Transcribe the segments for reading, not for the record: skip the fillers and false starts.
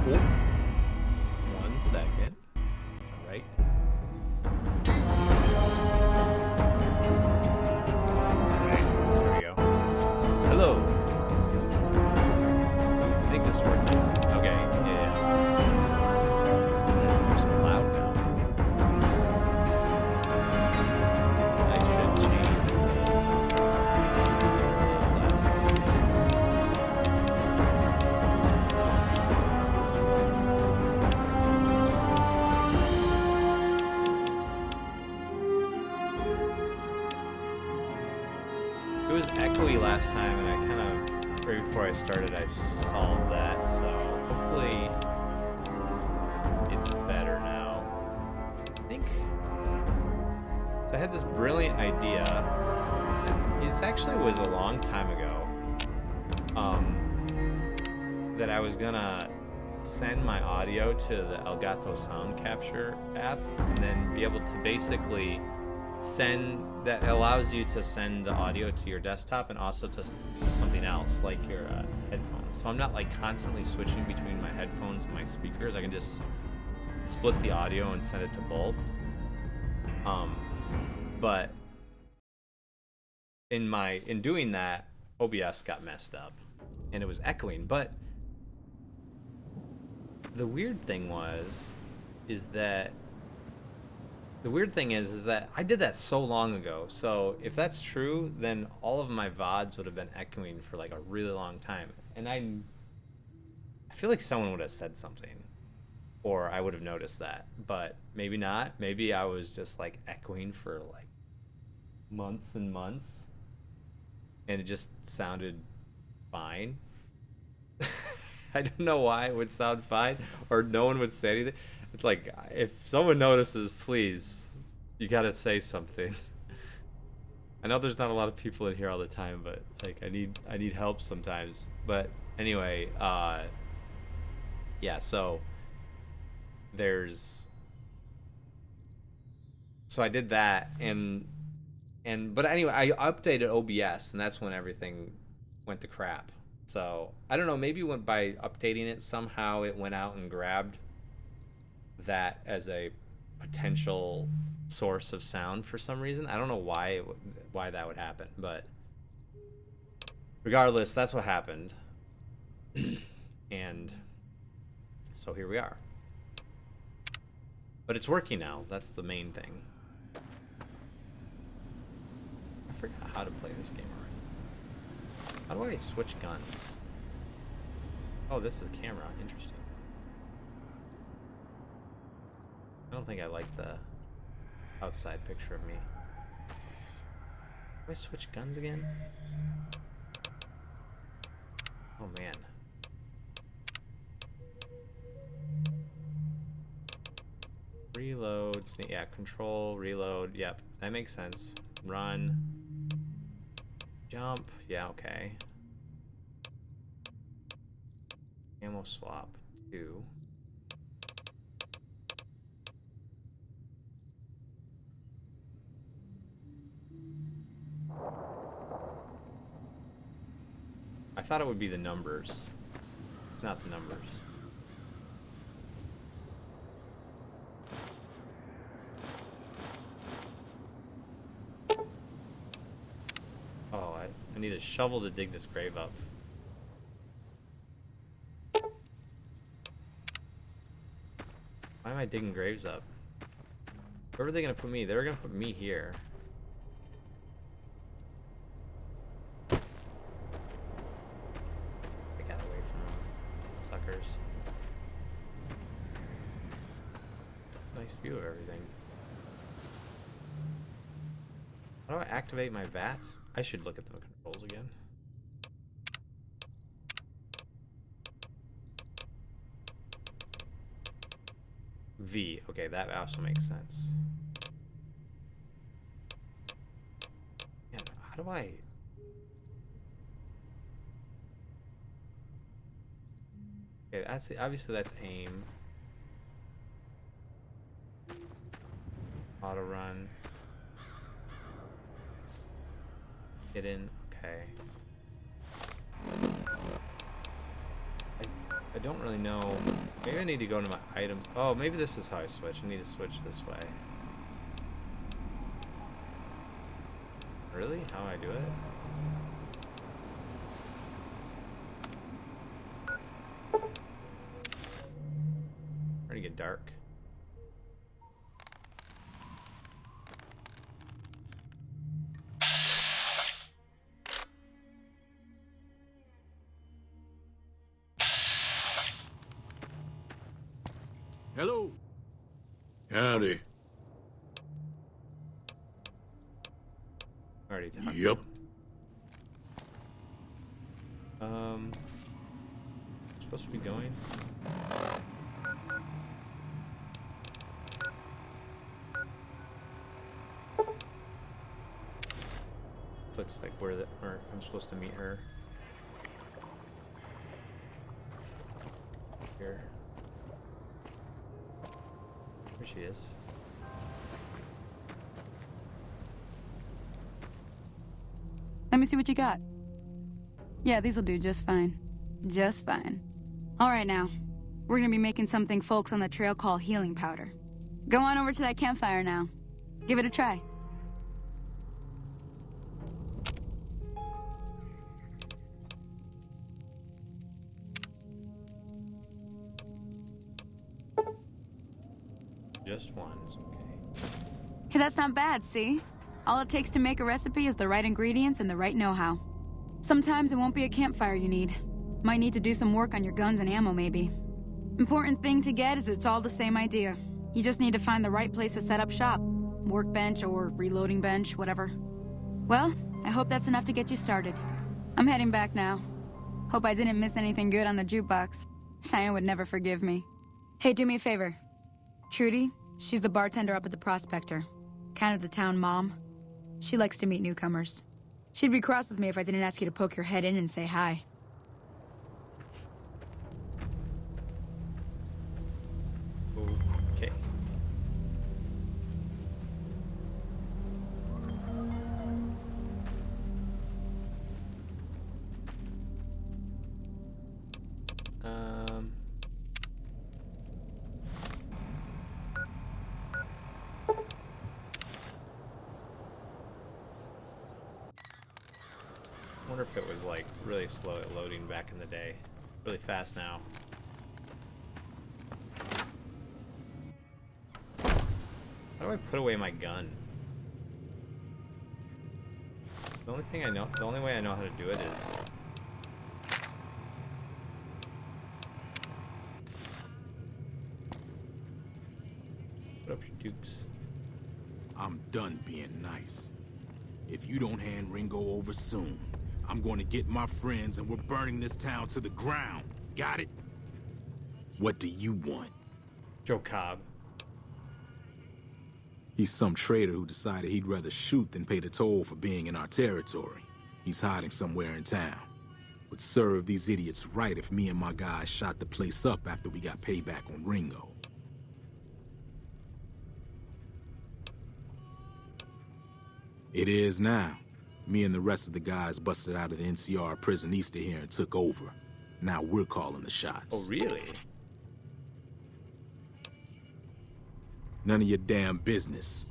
Oh, 1 second. All right. There we go. Hello. I think this is working. Okay. Yeah. That seems so loud now. I should change this. Less. It was echoey last time, and I kind of, right before I started, I solved that, so hopefully it's better now. I think. So I had this brilliant idea. It actually was a long time ago. That I was gonna send my audio to the Elgato sound capture app, and then be able to basically that allows you to send the audio to your desktop and also to something else like your headphones. So I'm not like constantly switching between my headphones and my speakers. I can just split the audio and send it to both. But in doing that, OBS got messed up and it was echoing. But the weird thing is that I did that so long ago. So if that's true, then all of my VODs would have been echoing for like a really long time. And I feel like someone would have said something, or I would have noticed that, but maybe not. Maybe I was just like echoing for like months and months, and it just sounded fine. I don't know why it would sound fine, or no one would say anything. It's like, if someone notices, please, you gotta say something. I know there's not a lot of people in here all the time, but like I need help sometimes. But anyway, yeah. So I did that, but anyway, I updated OBS, and that's when everything went to crap. So I don't know. Maybe by updating it somehow it went out and grabbed that as a potential source of sound for some reason. I don't know why that would happen, but regardless, that's what happened. And so here we are. But it's working now. That's the main thing. I forgot how to play this game already. How do I switch guns? Oh, this is camera. Interesting. I don't think I like the outside picture of me. Do I switch guns again? Oh man. Reload, yeah, control, reload, yep, that makes sense. Run. Jump, yeah, okay. Ammo swap, 2. I thought it would be the numbers. It's not the numbers. Oh, I need a shovel to dig this grave up. Why am I digging graves up? Where were they gonna put me? They were gonna put me here. I got away from them. Suckers. Nice view of everything. How do I activate my VATS? I should look at the controls again. V. Okay, that also makes sense. Man, how do I... Okay, obviously that's aim. Auto run. Hidden. Okay. I don't really know. Maybe I need to go into my items. Oh, maybe this is how I switch. I need to switch this way. Really? How do I do it? Starting to get dark. Hello. Howdy. Already talked. Yep. Supposed to be going. This looks like where I'm supposed to meet her. Here. There she is. Let me see what you got. Yeah, these'll do just fine. Just fine. All right now. We're gonna be making something folks on the trail call healing powder. Go on over to that campfire now. Give it a try. Just one's okay. Hey, that's not bad, see? All it takes to make a recipe is the right ingredients and the right know-how. Sometimes it won't be a campfire you need. Might need to do some work on your guns and ammo, maybe. Important thing to get is it's all the same idea. You just need to find the right place to set up shop. Workbench or reloading bench, whatever. Well, I hope that's enough to get you started. I'm heading back now. Hope I didn't miss anything good on the jukebox. Cheyenne would never forgive me. Hey, do me a favor. Trudy, she's the bartender up at the Prospector. Kind of the town mom. She likes to meet newcomers. She'd be cross with me if I didn't ask you to poke your head in and say hi. Okay. I wonder if it was like really slow at loading back in the day. Really fast now. How do I put away my gun? The only way I know how to do it is put up your dukes. I'm done being nice. If you don't hand Ringo over soon, I'm going to get my friends and we're burning this town to the ground. Got it? What do you want? Joe Cobb. He's some traitor who decided he'd rather shoot than pay the toll for being in our territory. He's hiding somewhere in town. Would serve these idiots right if me and my guys shot the place up after we got payback on Ringo. It is now. Me and the rest of the guys busted out of the NCR prison east of here and took over. Now we're calling the shots. Oh, really? None of your damn business.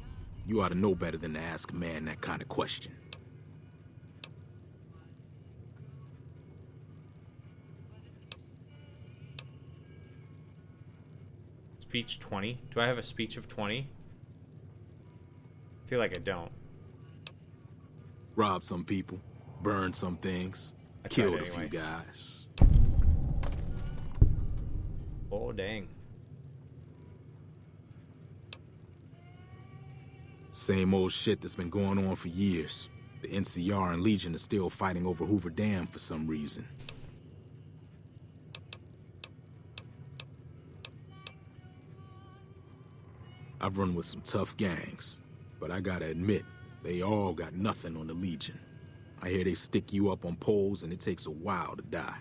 You ought to know better than to ask a man that kind of question. Speech 20? Do I have a speech of 20? I feel like I don't. Robbed some people, burned some things, killed a few guys. Oh, dang. Same old shit that's been going on for years. The NCR and Legion are still fighting over Hoover Dam for some reason. I've run with some tough gangs, but I gotta admit, they all got nothing on the Legion. I hear they stick you up on poles and it takes a while to die.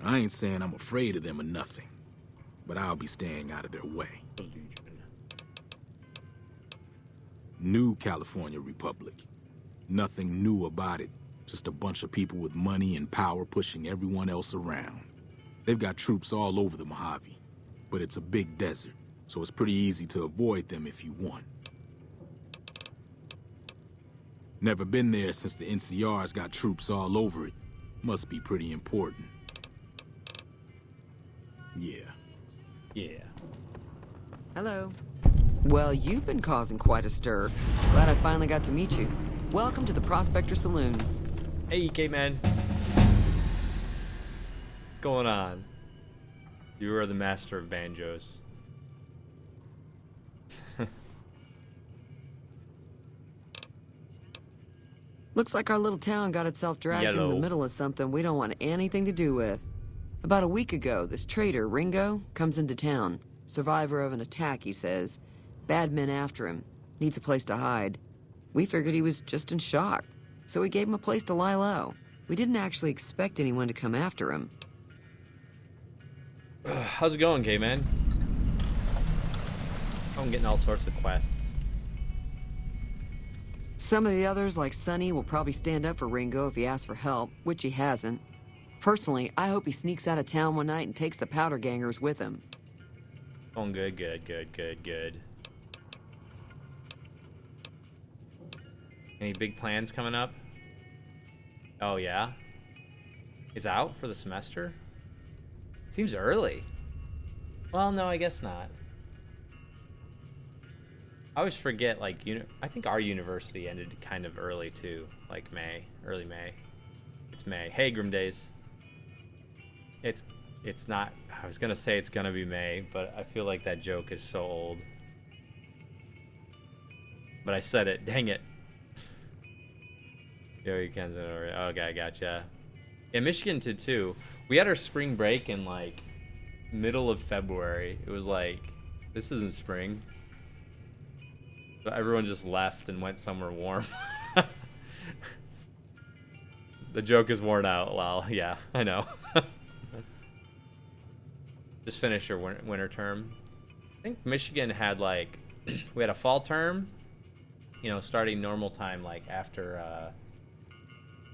I ain't saying I'm afraid of them or nothing, but I'll be staying out of their way. New California Republic. Nothing new about it. Just a bunch of people with money and power pushing everyone else around. They've got troops all over the Mojave, but it's a big desert, so it's pretty easy to avoid them if you want. Never been there since the NCR's got troops all over it. Must be pretty important. Yeah. Yeah. Hello. Well, you've been causing quite a stir. Glad I finally got to meet you. Welcome to the Prospector Saloon. Hey, K-Man. What's going on? You are the master of banjos. Looks like our little town got itself dragged into the middle of something we don't want anything to do with. About a week ago, this traitor, Ringo, comes into town. Survivor of an attack, he says. Bad men after him. Needs a place to hide. We figured he was just in shock, so we gave him a place to lie low. We didn't actually expect anyone to come after him. How's it going, K-Man? I'm getting all sorts of quests. Some of the others, like Sonny, will probably stand up for Ringo if he asks for help, which he hasn't. Personally, I hope he sneaks out of town one night and takes the powder gangers with him. Oh, good, good, good, good, good. Any big plans coming up? Oh, yeah? It's out for the semester? Seems early. Well, no, I guess not. I always forget, like, I think our university ended kind of early, too. Like May, early May. It's May. Hey, Grim Days. It's not, I was gonna say it's gonna be May, but I feel like that joke is so old. But I said it, dang it. Yo, you can't say it. Okay, I gotcha. Yeah, Michigan did too. We had our spring break in like middle of February. It was like, this isn't spring. So everyone just left and went somewhere warm. The joke is worn out, lol. Yeah, I know. Just finished your winter term. I think Michigan had like, we had a fall term, you know, starting normal time like after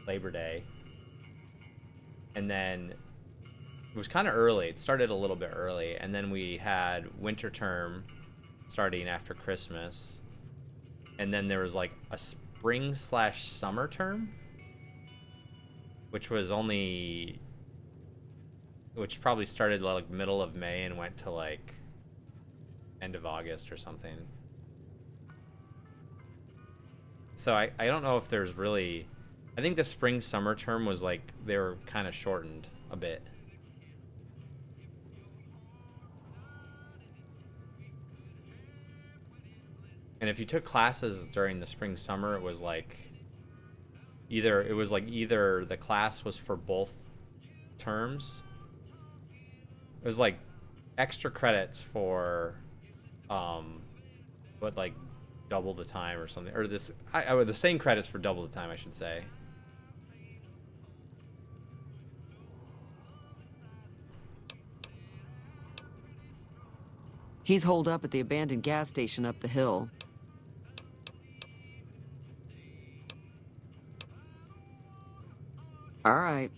Labor Day. And then it was kind of early. It started a little bit early. And then we had winter term starting after Christmas. And then there was like a spring/summer term, which probably started like middle of May and went to like end of August or something. So I don't know if there's really, I think the spring/summer term was like, they were kind of shortened a bit. And if you took classes during the spring/summer, it was like either the class was for both terms. It was like extra credits for but like double the time or something, or the same credits for double the time, I should say. He's holed up at the abandoned gas station up the hill. All right.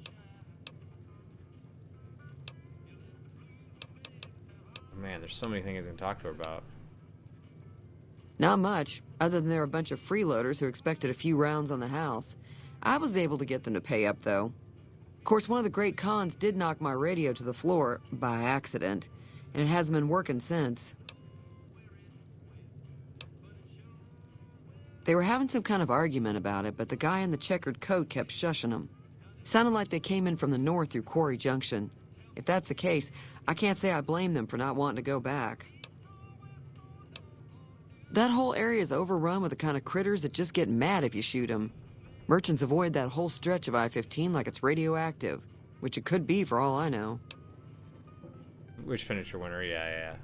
Man, there's so many things I can talk to her about. Not much, other than they're a bunch of freeloaders who expected a few rounds on the house. I was able to get them to pay up, though. Of course, one of the great cons did knock my radio to the floor, by accident, and it hasn't been working since. They were having some kind of argument about it, but the guy in the checkered coat kept shushing them. Sounded like they came in from the north through Quarry Junction. If that's the case, I can't say I blame them for not wanting to go back. That whole area is overrun with the kind of critters that just get mad if you shoot them. Merchants avoid that whole stretch of I-15 like it's radioactive, which it could be for all I know. Which finisher winner? Yeah.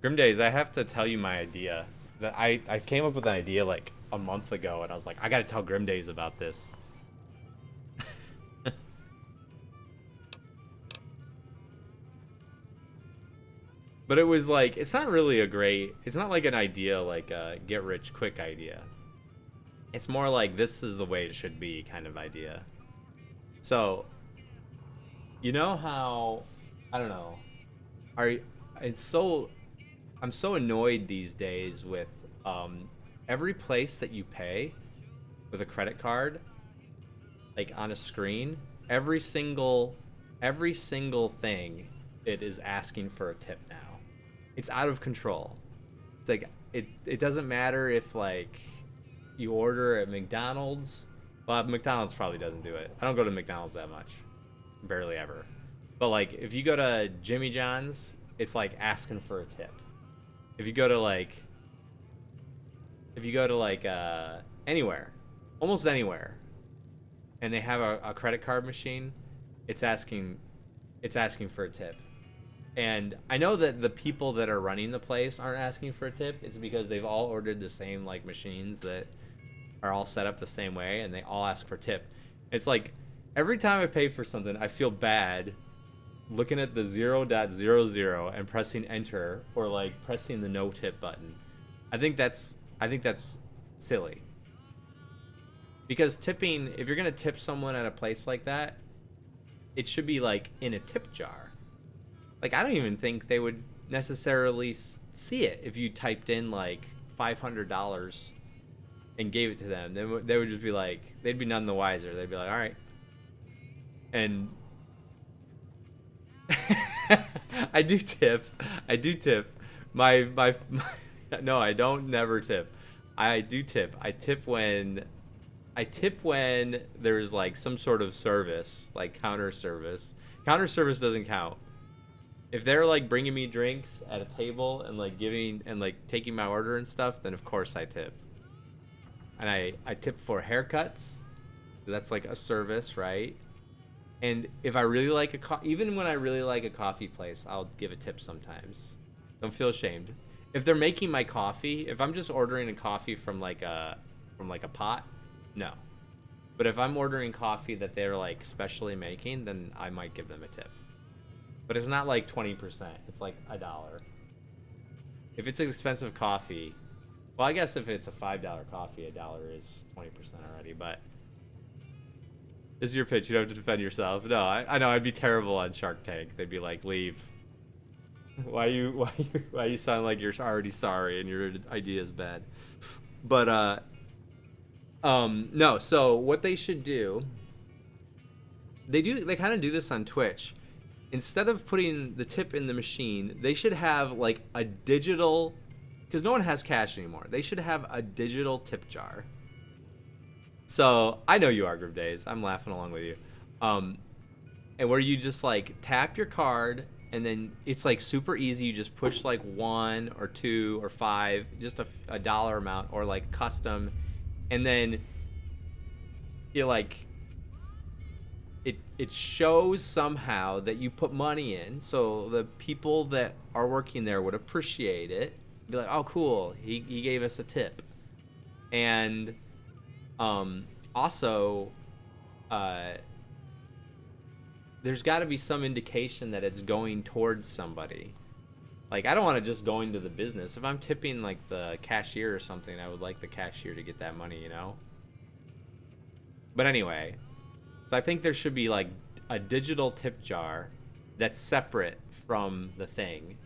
Grim Days, I have to tell you my idea. That I came up with an idea like a month ago, and I was like, I gotta tell Grim Days about this. But it was like, it's not really it's not like an idea like a get rich quick idea. It's more like this is the way it should be kind of idea. So You know how, I don't know, are it's so I'm so annoyed these days with every place that you pay with a credit card, like on a screen, every single thing it is asking for a tip now. It's out of control. It's like it doesn't matter if like you order at McDonald's. Well, McDonald's probably doesn't do it. I don't go to McDonald's that much. Barely ever. But like if you go to Jimmy John's, it's like asking for a tip. If you go to like anywhere, almost anywhere, and they have a credit card machine, it's asking for a tip. And I know that the people that are running the place aren't asking for a tip. It's because they've all ordered the same like machines that are all set up the same way, and they all ask for a tip. It's like every time I pay for something, I feel bad looking at the 0.00 and pressing enter, or like pressing the no tip button. I think that's silly. Because tipping, if you're gonna tip someone at a place like that, it should be like in a tip jar. Like I don't even think they would necessarily see it if you typed in like $500 and gave it to them. They would just be like, they'd be none the wiser. They'd be like, all right. And I do tip. My no, I don't never tip. I do tip. I tip when there's like some sort of service, like counter service. Counter service doesn't count. If they're like bringing me drinks at a table and like giving and like taking my order and stuff, then of course I tip. And I tip for haircuts. That's like a service, right? And if I really like even when I really like a coffee place, I'll give a tip sometimes. Don't feel ashamed. If they're making my coffee, if I'm just ordering a coffee from like a pot, no. But if I'm ordering coffee that they're like specially making, then I might give them a tip. But it's not like 20%. It's like $1. If it's an expensive coffee, well, I guess if it's a $5 coffee, $1 is 20% already. But this is your pitch. You don't have to defend yourself. No, I know I'd be terrible on Shark Tank. They'd be like, leave. Why you sound like you're already sorry and your idea is bad. But no. So what they should do, they kind of do this on Twitch. Instead of putting the tip in the machine, they should have like a digital, because no one has cash anymore. They should have a digital tip jar. So I know you are, Group Days. I'm laughing along with you. And where you just like tap your card, and then it's like super easy. You just push like 1 or 2 or 5, just a dollar amount, or like custom, and then you're like, it shows somehow that you put money in, so the people that are working there would appreciate it. Be like, oh cool, he gave us a tip. And also there's got to be some indication that it's going towards somebody. Like I don't want to just go into the business. If I'm tipping like the cashier or something, I would like the cashier to get that money, you know. But anyway, so I think there should be like a digital tip jar that's separate from the thing.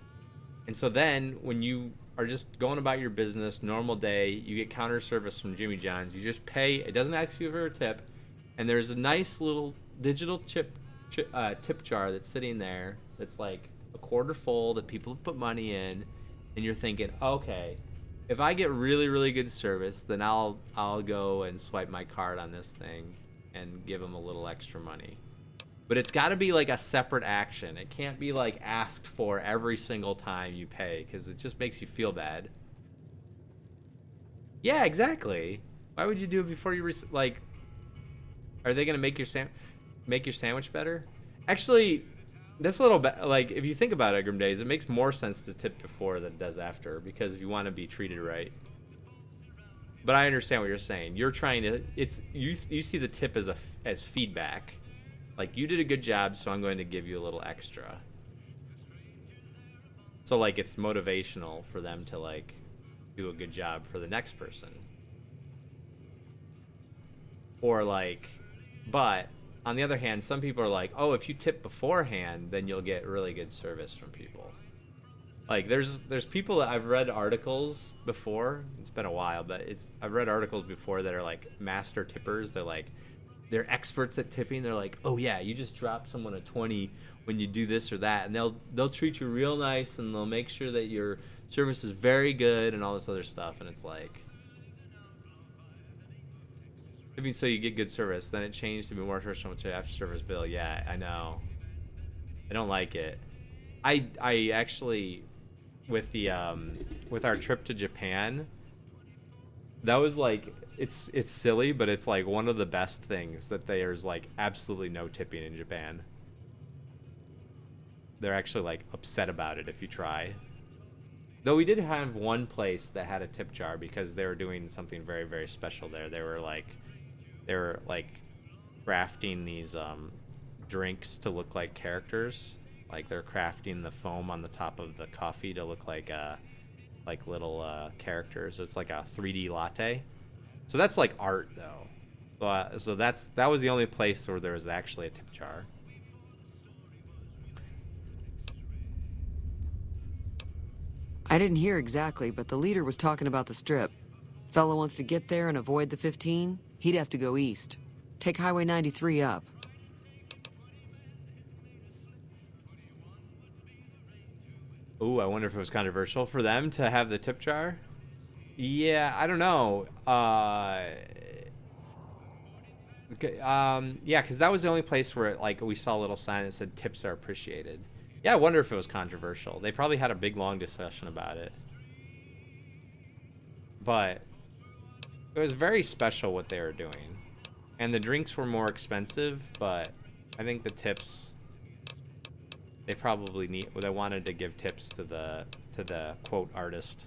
And so then when you are just going about your business, normal day, you get counter service from Jimmy John's, you just pay, it doesn't ask you for a tip, and there's a nice little digital tip jar that's sitting there that's like a quarter full that people put money in, and you're thinking, okay, if I get really, really good service, then I'll go and swipe my card on this thing and give them a little extra money. But it's got to be like a separate action. It can't be like asked for every single time you pay, because it just makes you feel bad. Yeah, exactly. Why would you do it before you like? Are they gonna make your sandwich better? Actually, that's a little bit like, if you think about it, Grim Days, it makes more sense to tip before than it does after, because you want to be treated right. But I understand what you're saying. You're trying to, you see the tip as feedback. Like, you did a good job, so I'm going to give you a little extra. So like it's motivational for them to like do a good job for the next person. Or like, but on the other hand, some people are like, oh, if you tip beforehand, then you'll get really good service from people. Like there's people that I've read articles before. It's been a while, but I've read articles before that are like master tippers. They're experts at tipping. They're like, oh yeah, you just drop someone a 20 when you do this or that, and they'll treat you real nice, and they'll make sure that your service is very good and all this other stuff. And it's like, if you so you get good service, then it changed to be more traditional with your after service bill. Yeah, I know. I don't like it. I actually, with the with our trip to Japan, that was like, it's silly, but it's like one of the best things that there's like absolutely no tipping in Japan. They're actually like upset about it if you try. Though we did have one place that had a tip jar because they were doing something very, very special there. They were like crafting these drinks to look like characters. Like they're crafting the foam on the top of the coffee to look like little characters. It's like a 3D latte. So that's like art though. So that was the only place where there was actually a tip jar. I didn't hear exactly, but the leader was talking about the strip. Fella wants to get there and avoid the 15, he'd have to go east. Take Highway 93 up. Ooh, I wonder if it was controversial for them to have the tip jar. Yeah, I don't know. Yeah, because that was the only place where like we saw a little sign that said tips are appreciated. Yeah, I wonder if it was controversial. They probably had a big long discussion about it. But it was very special what they were doing. And the drinks were more expensive, but I think the tips, they probably they wanted to give tips to the quote artist.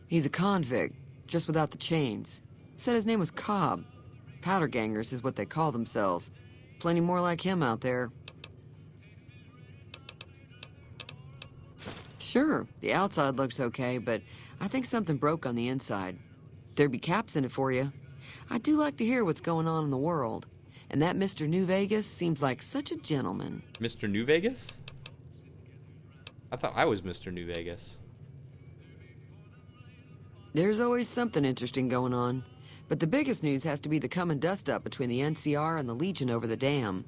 He's a convict, just without the chains. Said his name was Cobb. Powder gangers is what they call themselves. Plenty more like him out there. Sure, the outside looks okay, but I think something broke on the inside. There'd be caps in it for you. I do like to hear what's going on in the world. And that Mr. New Vegas seems like such a gentleman. Mr. New Vegas? I thought I was Mr. New Vegas. There's always something interesting going on. But the biggest news has to be the come and dust up between the NCR and the Legion over the dam.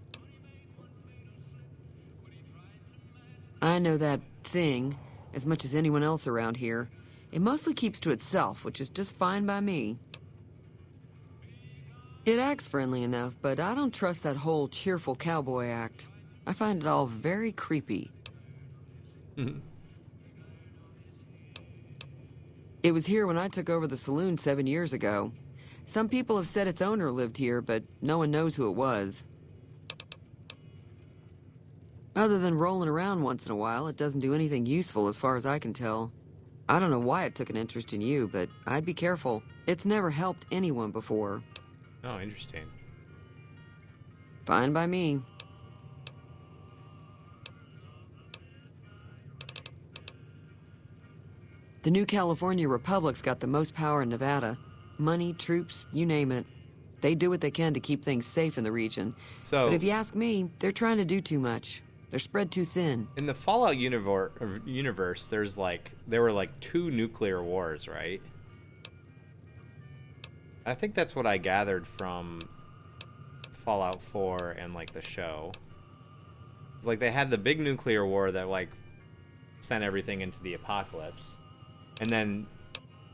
I know that thing as much as anyone else around here. It mostly keeps to itself, which is just fine by me. It acts friendly enough, but I don't trust that whole cheerful cowboy act. I find it all very creepy. It was here when I took over the saloon 7 years ago. Some people have said its owner lived here, but no one knows who it was. Other than rolling around once in a while, it doesn't do anything useful as far as I can tell. I don't know why it took an interest in you, but I'd be careful. It's never helped anyone before. Oh, interesting. Fine by me. The new California Republic's got the most power in Nevada. Money, troops, you name it. They do what they can to keep things safe in the region. But if you ask me, they're trying to do too much. They're spread too thin. In the Fallout universe, there were like 2 nuclear wars, right? I think that's what I gathered from Fallout 4 and like the show. It's like they had the big nuclear war that like sent everything into the apocalypse. And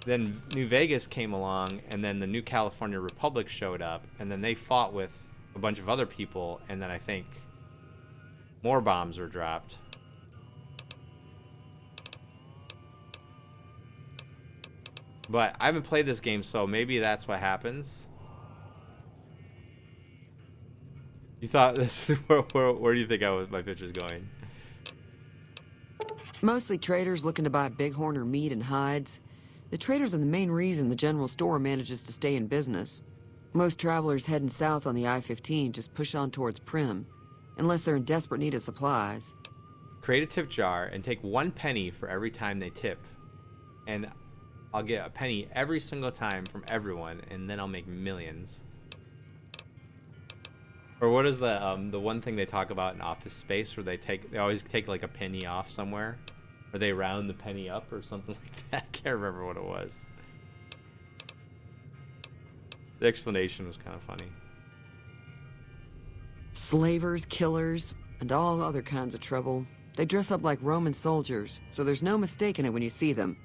then New Vegas came along, and then the new California Republic showed up, and then they fought with a bunch of other people, and then I think more bombs were dropped. But I haven't played this game, so maybe that's what happens. You thought this is where do you think my picture's going? Mostly traders looking to buy bighorn or meat and hides. The traders are the main reason the general store manages to stay in business. Most travelers heading south on the I-15 just push on towards Prim, unless they're in desperate need of supplies. Create a tip jar and take 1 penny for every time they tip. And I'll get a penny every single time from everyone, and then I'll make millions. Or what is the one thing they talk about in Office Space where they always take like a penny off somewhere, or they round the penny up or something like that. I can't remember what it was. The explanation was kind of funny. Slavers, killers, and all other kinds of trouble. They dress up like Roman soldiers, so there's no mistaking it when you see them.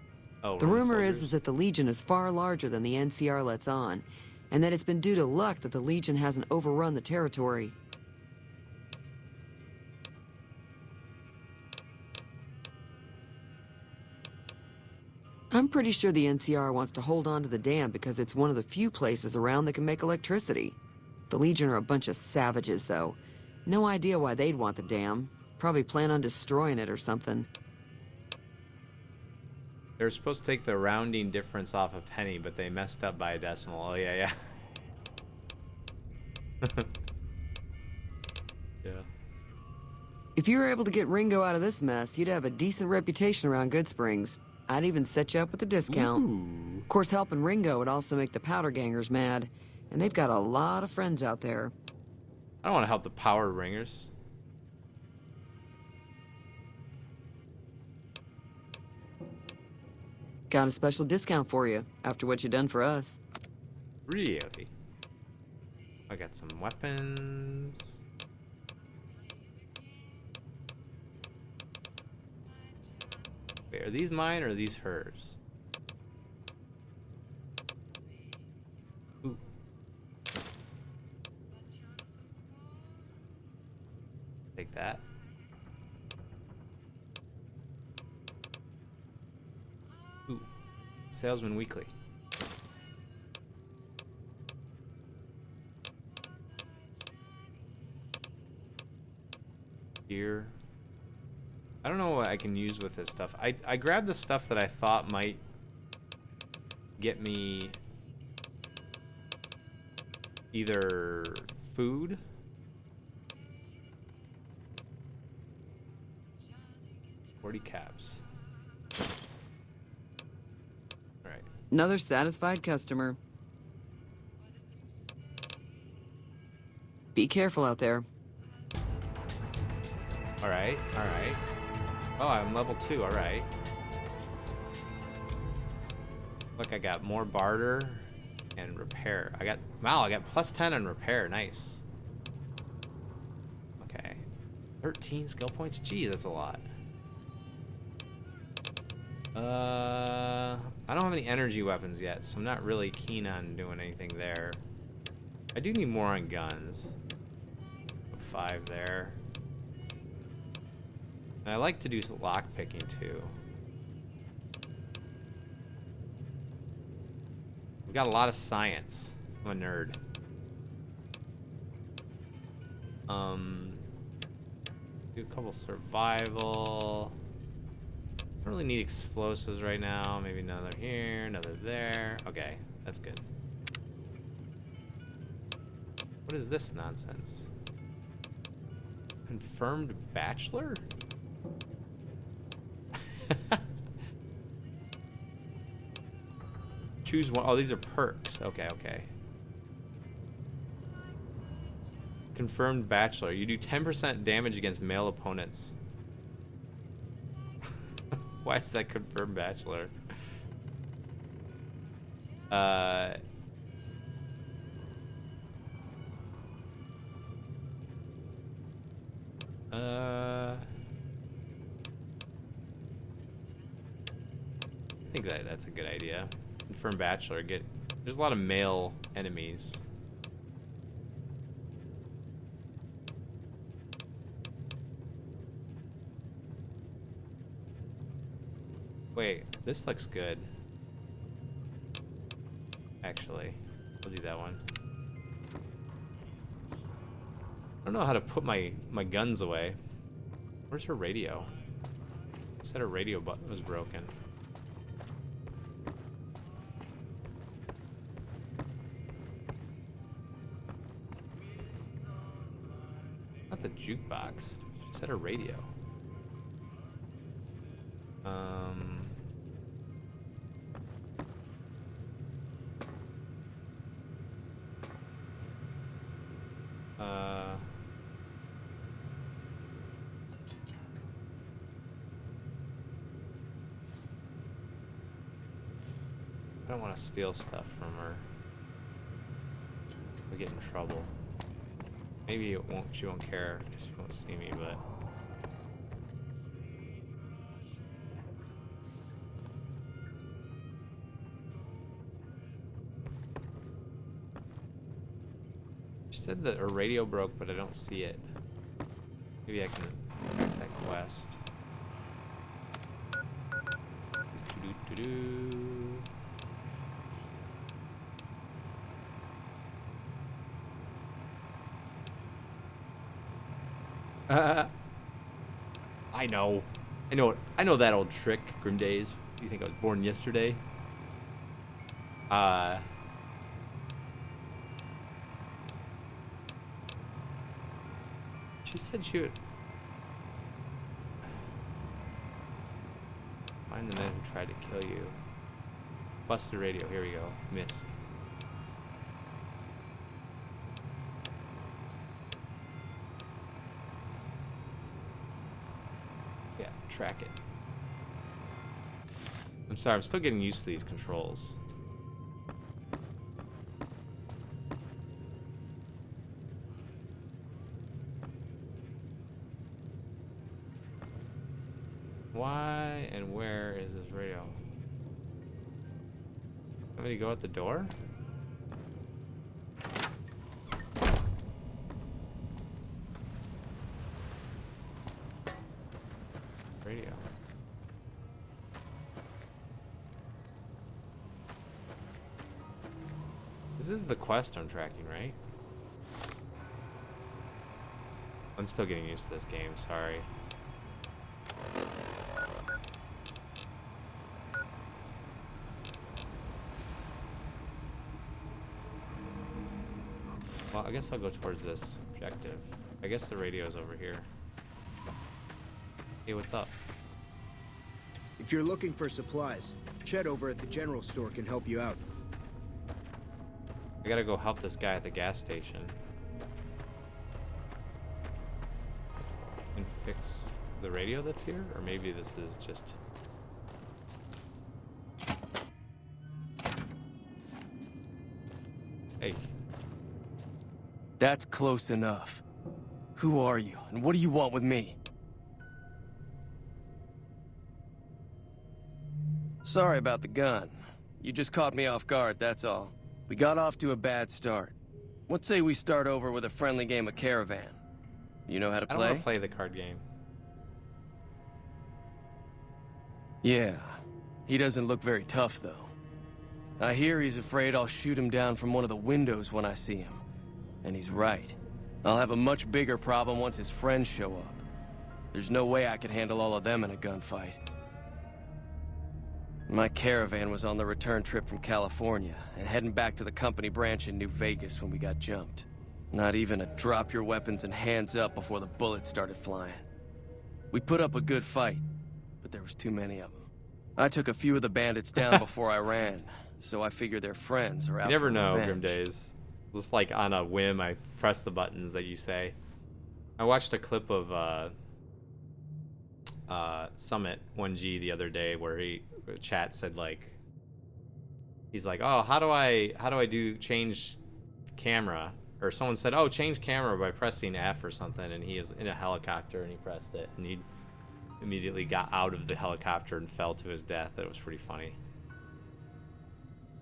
Oh, The Roman rumor soldiers? is that the Legion is far larger than the NCR lets on, and that it's been due to luck that the Legion hasn't overrun the territory. I'm pretty sure the NCR wants to hold on to the dam because it's one of the few places around that can make electricity. The Legion are a bunch of savages, though. No idea why they'd want the dam. Probably plan on destroying it or something. They were supposed to take the rounding difference off a penny, but they messed up by a decimal. Oh, yeah, yeah. Yeah. If you were able to get Ringo out of this mess, you'd have a decent reputation around Good Springs. I'd even set you up with a discount. Ooh. Of course, helping Ringo would also make the powder gangers mad, and they've got a lot of friends out there. I don't want to help the power ringers. Got a special discount for you after what you done for us. Really? I got some weapons. Wait, are these mine or are these hers? Ooh. Take that. Ooh. Salesman Weekly. Here. I don't know what I can use with this stuff. I grabbed the stuff that I thought might get me either food. $40 caps. All right. Another satisfied customer. Be careful out there. All right. All right. Oh, I'm level 2. All right. Look, I got more barter and repair. Wow, I got plus 10 on repair. Nice. Okay. 13 skill points. Geez, that's a lot. I don't have any energy weapons yet, so I'm not really keen on doing anything there. I do need more on guns. 5 there. And I like to do lock picking too. We've got a lot of science. I'm a nerd. Do a couple survival. Don't really need explosives right now. Maybe another here, another there. Okay, that's good. What is this nonsense? Confirmed bachelor? Choose one. Oh, these are perks. Okay, okay. Confirmed bachelor. You do 10% damage against male opponents. Why is that confirmed bachelor? I think that's a good idea. Confirmed bachelor. There's a lot of male enemies. Wait, this looks good. Actually, I'll do that one. I don't know how to put my guns away. Where's her radio? I said her radio button was broken. Not the jukebox. She said her radio. I don't want to steal stuff from her. We'll get in trouble. Maybe it won't. She won't care because she won't see me, but. She said that her radio broke, but I don't see it. Maybe I can get that quest. I know. I know that old trick, Grim Days. You think I was born yesterday? She said she would find the men who tried to kill you. Bust the radio. Here we go. Misk. Yeah, track it. I'm sorry, I'm still getting used to these controls. Why and where is this radio? Somebody go out the door? Radio. This is the quest I'm tracking, right? I'm still getting used to this game, sorry. Well, I guess I'll go towards this objective. I guess the radio's over here. Hey, what's up? If you're looking for supplies, Chet over at the general store can help you out. I gotta go help this guy at the gas station. And fix the radio that's here? Or maybe this is just... Hey. That's close enough. Who are you, and what do you want with me? Sorry about the gun. You just caught me off guard, that's all. We got off to a bad start. Let's say we start over with a friendly game of Caravan. You know how to I play? don't want to play the card game. Yeah. He doesn't look very tough, though. I hear he's afraid I'll shoot him down from one of the windows when I see him. And he's right. I'll have a much bigger problem once his friends show up. There's no way I could handle all of them in a gunfight. My Caravan was on the return trip from California, and heading back to the company branch in New Vegas when we got jumped. Not even a drop your weapons and hands up before the bullets started flying. We put up a good fight, but there was too many of them. I took a few of the bandits down before I ran, so I figured their friends are out You never for know, revenge. Grim Days. Just like on a whim, I press the buttons that you say. I watched a clip of Summit 1G the other day where chat said like, he's like, oh, how do I do change camera? Or someone said, oh, change camera by pressing F or something, and he is in a helicopter and he pressed it and he immediately got out of the helicopter and fell to his death. It was pretty funny.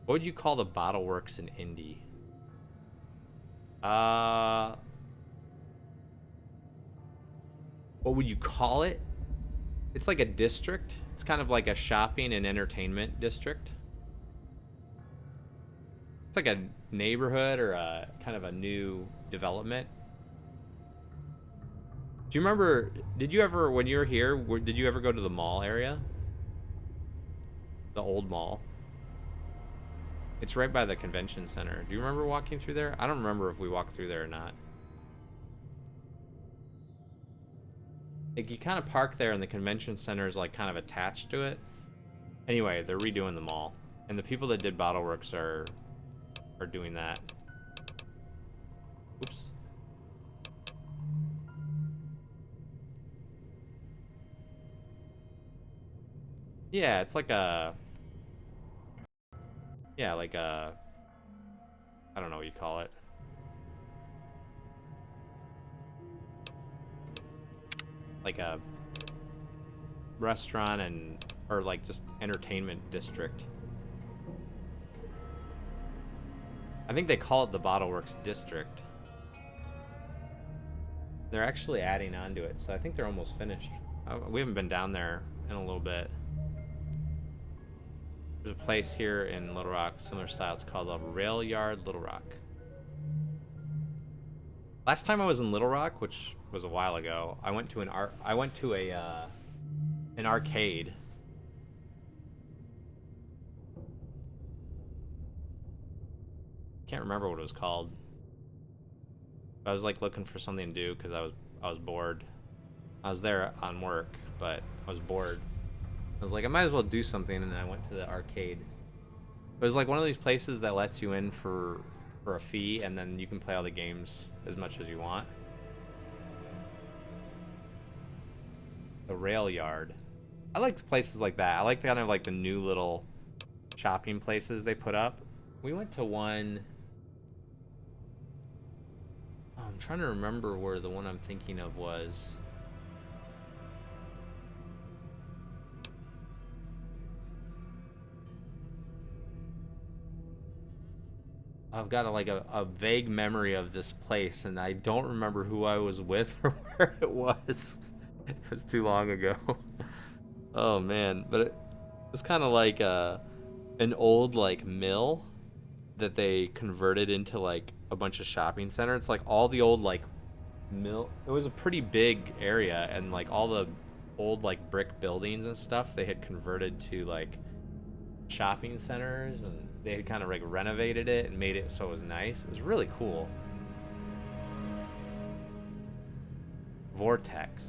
What would you call the bottle works in Indy? What would you call it? It's like a district. It's kind of like a shopping and entertainment district. It's like a neighborhood or a kind of a new development. Do you remember, did you ever, when you were here, did you ever go to the mall area? The old mall. It's right by the convention center. Do you remember walking through there? I don't remember if we walked through there or not. Like, you kind of park there and the convention center is like kind of attached to it. Anyway, they're redoing the mall. And the people that did Bottleworks are doing that. Oops. Yeah, it's like a... Yeah, like a, I don't know what you call it. Like a restaurant or like just entertainment district. I think they call it the Bottle Works District. They're actually adding on to it, so I think they're almost finished. We haven't been down there in a little bit. There's a place here in Little Rock, similar style. It's called the Rail Yard Little Rock. Last time I was in Little Rock, which was a while ago, I went to an arcade. Can't remember what it was called. I was like looking for something to do because I was bored. I was there on work, but I was bored. I was like, I might as well do something, and then I went to the arcade. It was like one of these places that lets you in for a fee, and then you can play all the games as much as you want. The Rail Yard. I like places like that. I like kind of like the new little shopping places they put up. We went to one. Oh, I'm trying to remember where the one I'm thinking of was. I've got a vague memory of this place, and I don't remember who I was with or where it was. It was too long ago. Oh man, but it was kind of like an old like mill that they converted into like a bunch of shopping center. It's like all the old like mill. It was a pretty big area, and like all the old like brick buildings and stuff they had converted to like shopping centers, and they had kind of like renovated it and made it so it was nice. It was really cool. Vortex.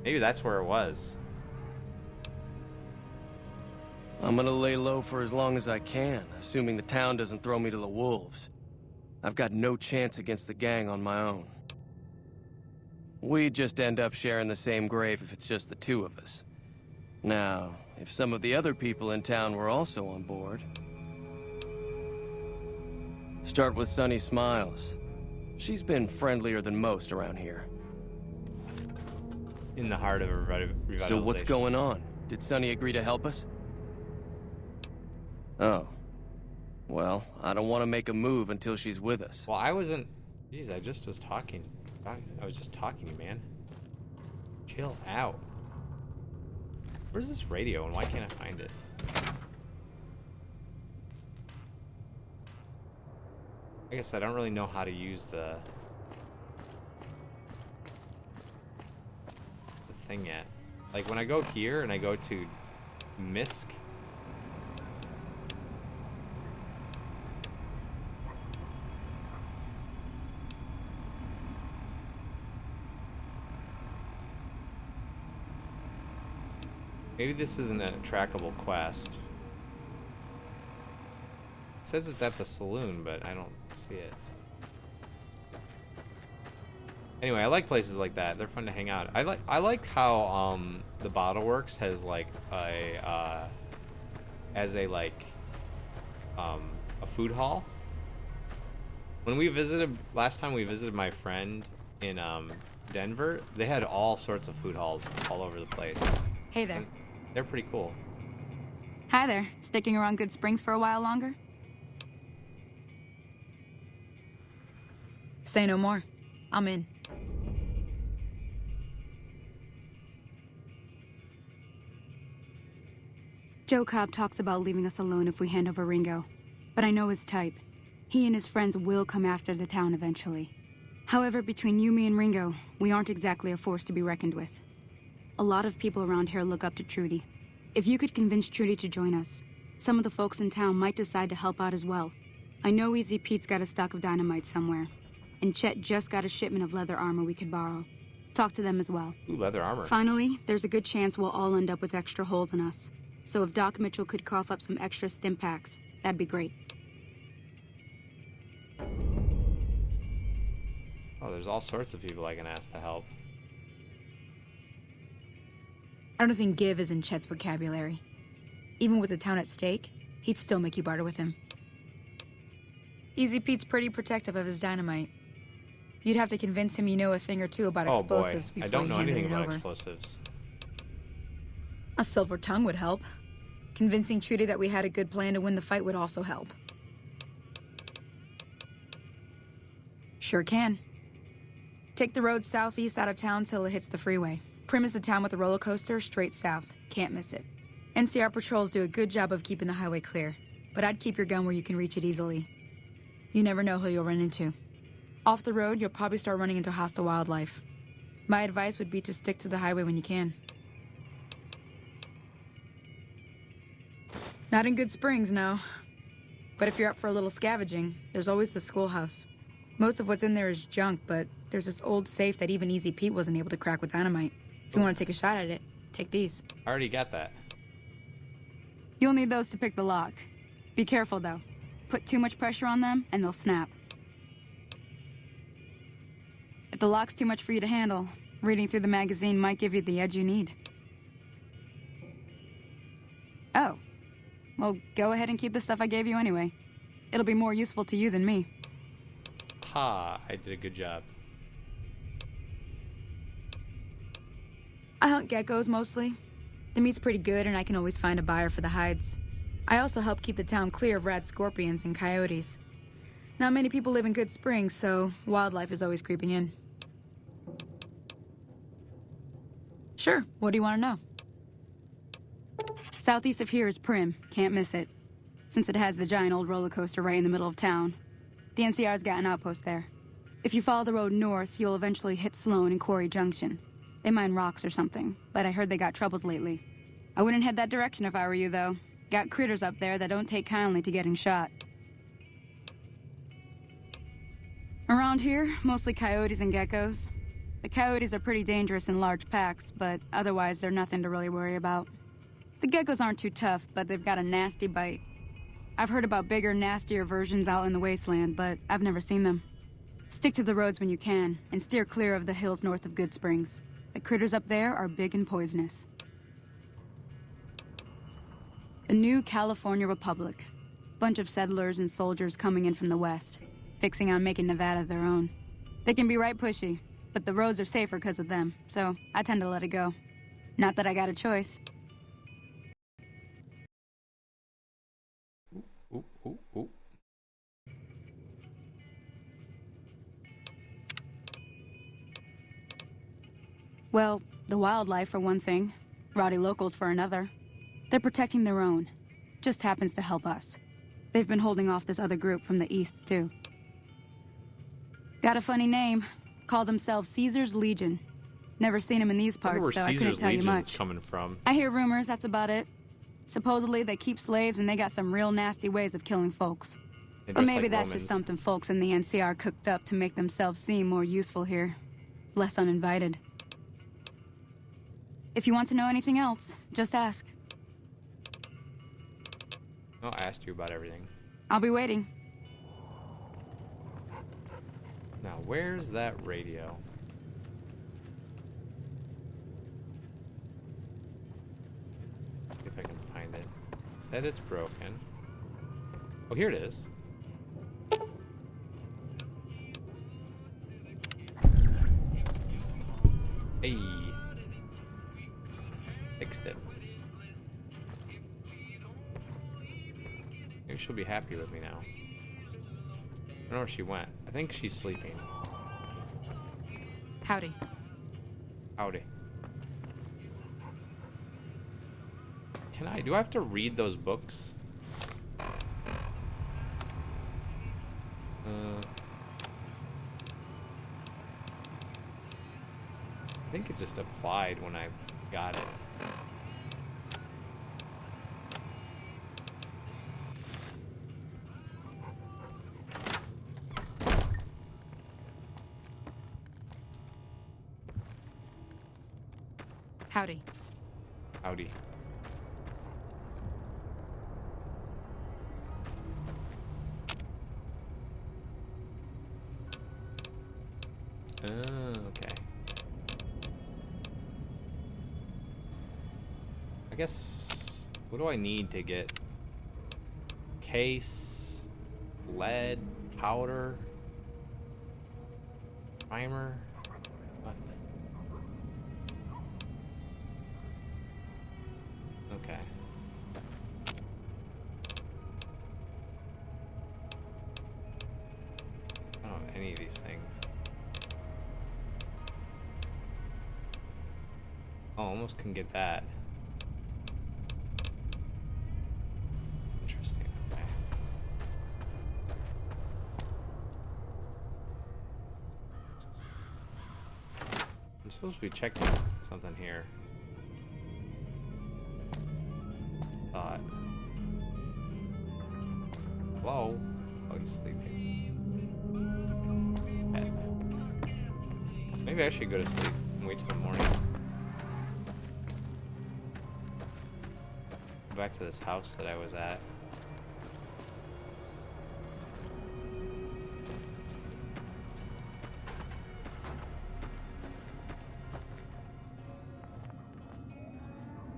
Maybe that's where it was. I'm gonna lay low for as long as I can, assuming the town doesn't throw me to the wolves. I've got no chance against the gang on my own. We'd just end up sharing the same grave if it's just the two of us. Now, if some of the other people in town were also on board... Start with Sunny Smiles. She's been friendlier than most around here. In the heart of a revitalization. So what's going on? Did Sunny agree to help us? Oh. Well, I don't want to make a move until she's with us. Well, I wasn't... Jeez, I just was talking. I was just talking to you, man. Chill out. Where's this radio, and why can't I find it? I guess I don't really know how to use the thing yet. Like, when I go here and I go to MISC... Maybe this isn't a trackable quest. It says it's at the saloon, but I don't see it. Anyway, I like places like that. They're fun to hang out. I like how the Bottle Works has like a food hall. When we visited last time, we visited my friend in Denver. They had all sorts of food halls all over the place. Hey there. And they're pretty cool. Hi there. Sticking around Good Springs for a while longer? Say no more. I'm in. Joe Cobb talks about leaving us alone if we hand over Ringo. But I know his type. He and his friends will come after the town eventually. However, between you, me, and Ringo, we aren't exactly a force to be reckoned with. A lot of people around here look up to Trudy. If you could convince Trudy to join us, some of the folks in town might decide to help out as well. I know Easy Pete's got a stock of dynamite somewhere, and Chet just got a shipment of leather armor we could borrow. Talk to them as well. Ooh, leather armor. Finally, there's a good chance we'll all end up with extra holes in us. So if Doc Mitchell could cough up some extra stim packs, that'd be great. Oh, there's all sorts of people I can ask to help. I don't think give is in Chet's vocabulary. Even with the town at stake, he'd still make you barter with him. Easy Pete's pretty protective of his dynamite. You'd have to convince him you know a thing or two about Oh boy, explosives I before don't you know handed anything it about over. explosives. A silver tongue would help. Convincing Trudy that we had a good plan to win the fight would also help. Sure can. Take the road southeast out of town till it hits the freeway. Prim is the town with the roller coaster, straight south. Can't miss it. NCR patrols do a good job of keeping the highway clear, but I'd keep your gun where you can reach it easily. You never know who you'll run into. Off the road, you'll probably start running into hostile wildlife. My advice would be to stick to the highway when you can. Not in Good Springs, no. But if you're up for a little scavenging, there's always the schoolhouse. Most of what's in there is junk, but there's this old safe that even Easy Pete wasn't able to crack with dynamite. If you want to take a shot at it, take these. I already got that. You'll need those to pick the lock. Be careful, though. Put too much pressure on them, and they'll snap. If the lock's too much for you to handle, reading through the magazine might give you the edge you need. Oh. Well, go ahead and keep the stuff I gave you anyway. It'll be more useful to you than me. Ha, I did a good job. I hunt geckos mostly. The meat's pretty good and I can always find a buyer for the hides. I also help keep the town clear of rad scorpions and coyotes. Not many people live in Good Springs, so wildlife is always creeping in. Sure, what do you want to know? Southeast of here is Prim, can't miss it. Since it has the giant old roller coaster right in the middle of town. The NCR's got an outpost there. If you follow the road north, you'll eventually hit Sloan and Quarry Junction. They mine rocks or something, but I heard they got troubles lately. I wouldn't head that direction if I were you, though. Got critters up there that don't take kindly to getting shot. Around here, mostly coyotes and geckos. The coyotes are pretty dangerous in large packs, but otherwise they're nothing to really worry about. The geckos aren't too tough, but they've got a nasty bite. I've heard about bigger, nastier versions out in the wasteland, but I've never seen them. Stick to the roads when you can, and steer clear of the hills north of Good Springs. The critters up there are big and poisonous. The new California Republic. Bunch of settlers and soldiers coming in from the west, fixing on making Nevada their own. They can be right pushy, but the roads are safer because of them, so I tend to let it go. Not that I got a choice. Ooh, ooh, ooh. Well, the wildlife for one thing, rowdy locals for another. They're protecting their own. Just happens to help us. They've been holding off this other group from the east, too. Got a funny name. Call themselves Caesar's Legion. Never seen them in these I wonder parts, so where I couldn't Caesar's tell you Legion's much. coming from. I hear rumors, that's about it. Supposedly they keep slaves and they got some real nasty ways of killing folks. They But dress maybe like that's Romans. just something folks in the NCR cooked up to make themselves seem more useful here. Less uninvited. If you want to know anything else, just ask. No, I asked you about everything. I'll be waiting. Now, where's that radio? See if I can find it. It said it's broken. Oh, here it is. Hey. Fixed it. Maybe she'll be happy with me now. I don't know where she went. I think she's sleeping. Howdy. Howdy. Do I have to read those books? I think it just applied when I got it. Howdy. Howdy. Okay. I guess, what do I need to get? Case, lead, Powder. Primer. What? Okay. I don't have any of these things. Oh, almost can get that. Interesting. Okay. I'm supposed to be checking something here. Thought. Hello? Oh, he's sleeping. Okay. Maybe I should go to sleep and wait till the morning. Go back to this house that I was at.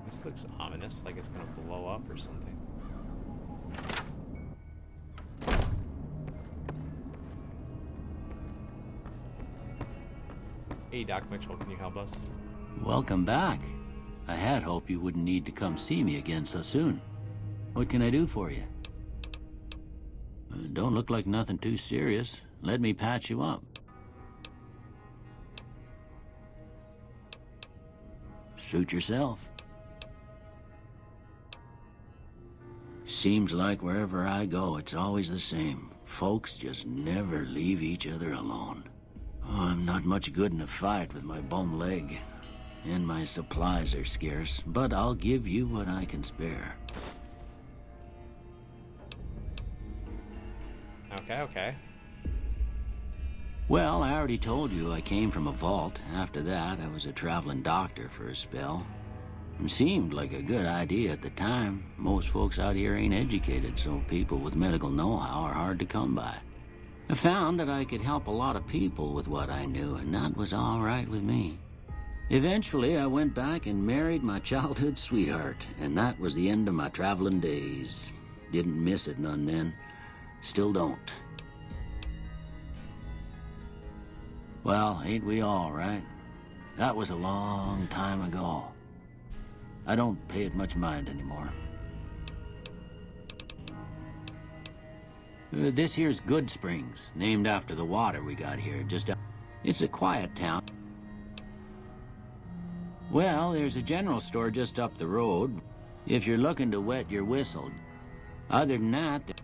This looks ominous, like it's gonna blow up or something. Hey, Doc Mitchell, can you help us? Welcome back. I had hoped you wouldn't need to come see me again so soon. What can I do for you? Don't look like nothing too serious. Let me patch you up. Suit yourself. Seems like wherever I go, it's always the same. Folks just never leave each other alone. Oh, I'm not much good in a fight with my bum leg. And my supplies are scarce, but I'll give you what I can spare. Okay. Well, I already told you I came from a vault. After that, I was a traveling doctor for a spell. It seemed like a good idea at the time. Most folks out here ain't educated, so people with medical know-how are hard to come by. I found that I could help a lot of people with what I knew, and that was all right with me. Eventually, I went back and married my childhood sweetheart, and that was the end of my traveling days. Didn't miss it none then. Still don't. Well, ain't we all, right? That was a long time ago. I don't pay it much mind anymore. This here's Good Springs, named after the water we got here. It's a quiet town. Well, there's a general store just up the road, if you're looking to wet your whistle. Other than that,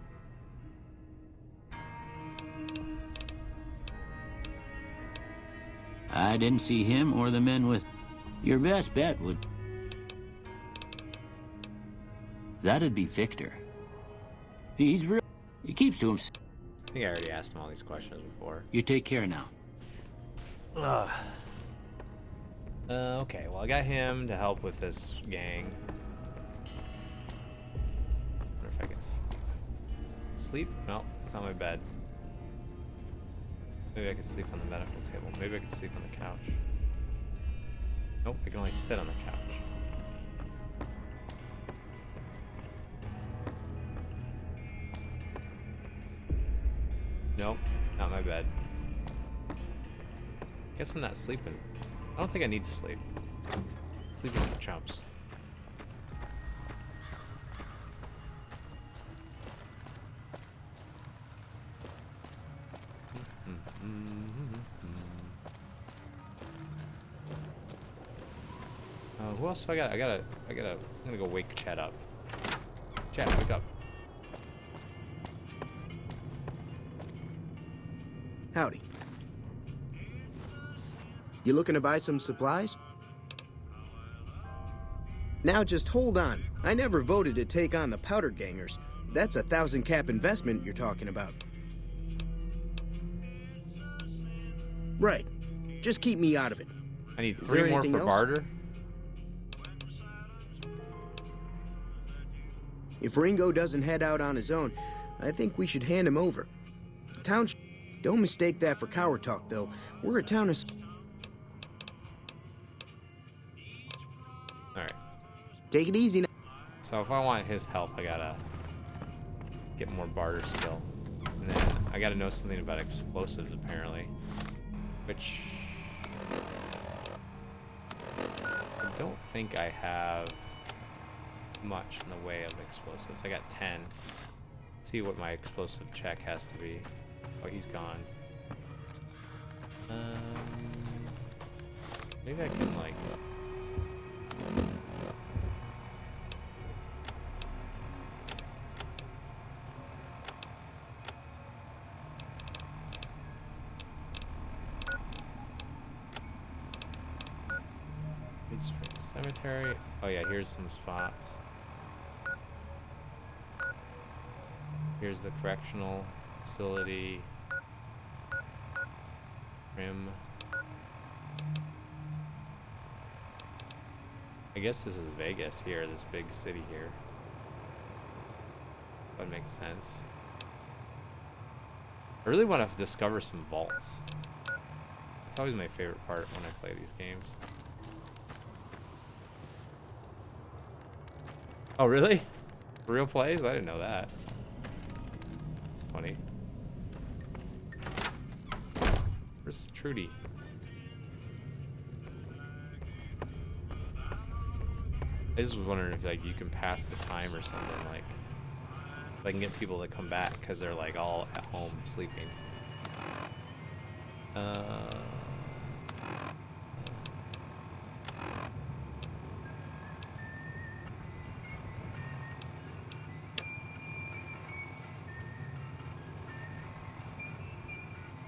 I didn't see him or the men with... Your best bet would... That'd be Victor. He's real... He keeps to himself. I think I already asked him all these questions before. You take care now. Okay, well, I got him to help with this gang. Wonder if I can sleep? No, it's not my bed. Maybe I could sleep on the medical table. Maybe I could sleep on the couch. Nope, I can only sit on the couch. Nope, not my bed. Guess I'm not sleeping. I don't think I need to sleep. Sleeping for chumps. Who else do I got? I'm gonna go wake Chad up. Chad, wake up. Howdy. You looking to buy some supplies? Now just hold on. I never voted to take on the powder gangers. That's a 1,000 cap investment you're talking about. Right. Just keep me out of it. I need Is 3 there more anything for else? barter. If Ringo doesn't head out on his own, I think we should hand him over. Town Don't mistake that for coward talk, though. We're a town of... Alright. Take it easy now. So if I want his help, I gotta get more barter skill. And then I gotta know something about explosives, apparently. Which... I don't think I have much in the way of explosives. I got 10. Let's see what my explosive check has to be. Oh, he's gone. Maybe I can, like... Cemetery. Oh yeah, here's some spots. Here's the correctional facility. Rim. I guess this is Vegas here, this big city here. That makes sense. I really want to discover some vaults. It's always my favorite part when I play these games. Oh, really? Real plays? I didn't know that. That's funny. Where's Trudy? I just was wondering if like you can pass the time or something, like if I can get people to come back because they're like all at home sleeping.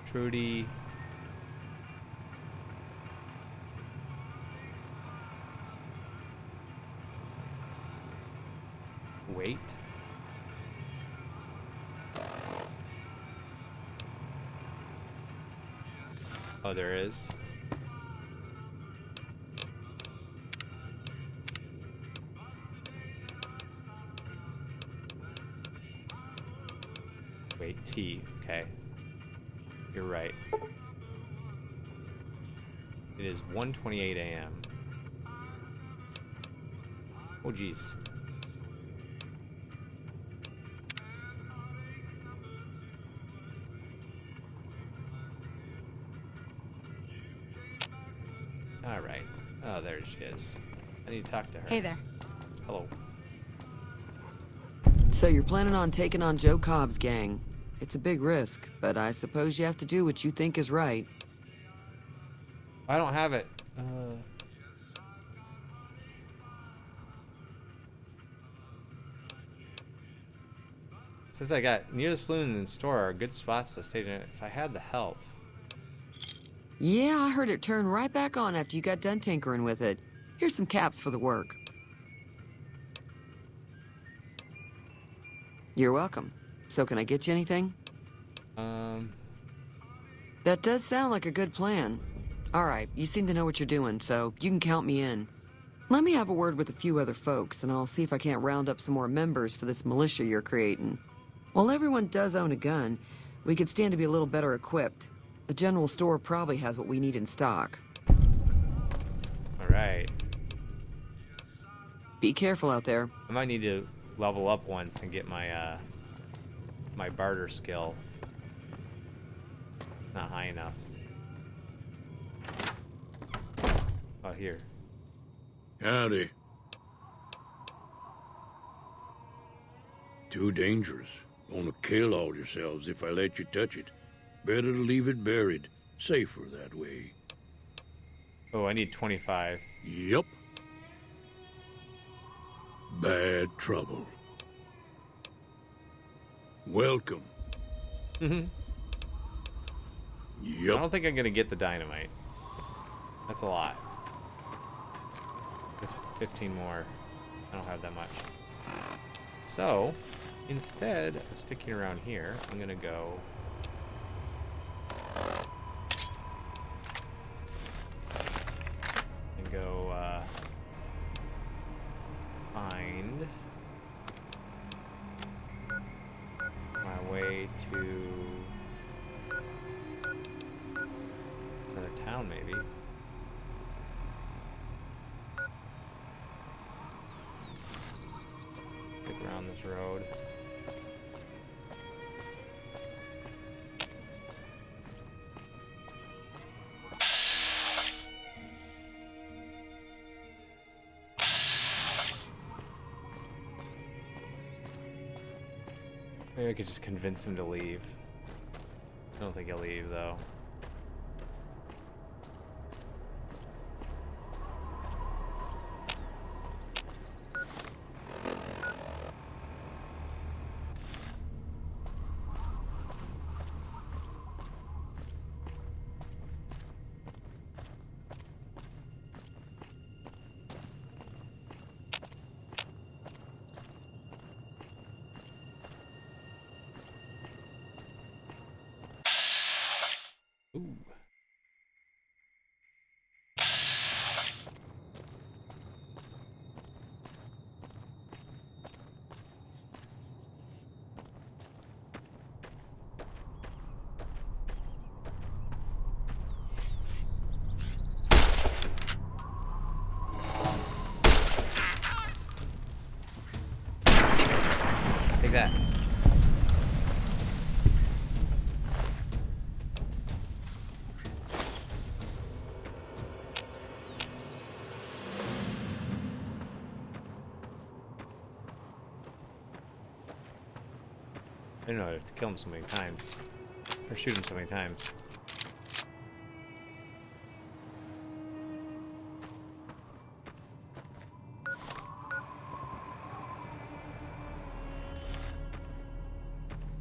Trudy. Wait. Oh, there is. Wait, T. Okay. You're right. It is 1:28 a.m. Oh, geez. All right. Oh, there she is. I need to talk to her. Hey there. Hello. So you're planning on taking on Joe Cobb's gang. It's a big risk, but I suppose you have to do what you think is right. I don't have it. Since I got near the saloon and store are good spots to stage in if I had the help. Yeah, I heard it turn right back on after you got done tinkering with it. Here's some caps for the work. You're welcome. So can I get you anything? That does sound like a good plan. All right, you seem to know what you're doing, so you can count me in. Let me have a word with a few other folks, and I'll see if I can't round up some more members for this militia you're creating. While everyone does own a gun, we could stand to be a little better equipped. The general store probably has what we need in stock. All right. Be careful out there. I might need to level up once and get my my barter skill. Not high enough. Oh, here. Howdy. Too dangerous. Gonna kill all yourselves if I let you touch it. Better to leave it buried. Safer that way. Oh, I need 25. Yup. Bad trouble. Welcome. Mm-hmm. Yup. I don't think I'm gonna get the dynamite. That's a lot. It's 15 more. I don't have that much. So, instead of sticking around here, I'm gonna go. And go find my way to another town, maybe. Stick around this road. Maybe I could just convince him to leave. I don't think he'll leave, though. Ooh. Take that. I didn't know I have to kill him so many times. Or shoot him so many times.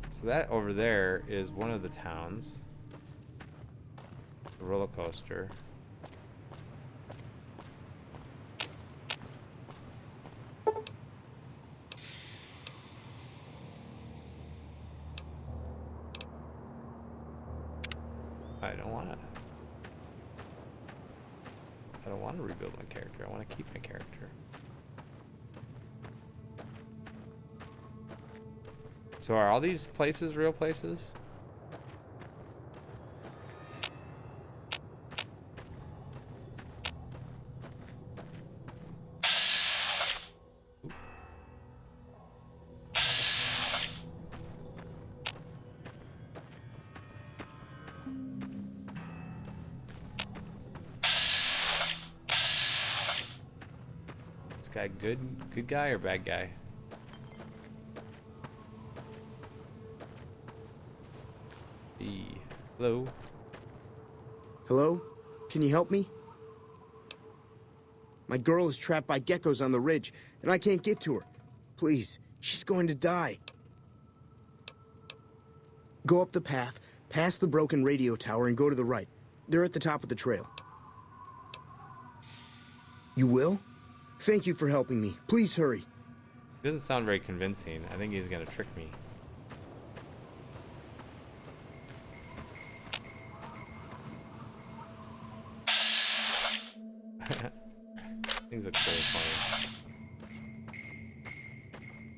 So that over there is one of the towns. The roller coaster. I don't want to rebuild my character. I want to keep my character. So are all these places real places? This guy good guy or bad guy? Hello? Hello? Can you help me? My girl is trapped by geckos on the ridge, and I can't get to her. Please, she's going to die. Go up the path, past the broken radio tower, and go to the right. They're at the top of the trail. You will? Thank you for helping me. Please hurry. He doesn't sound very convincing. I think he's gonna trick me. Things look really funny.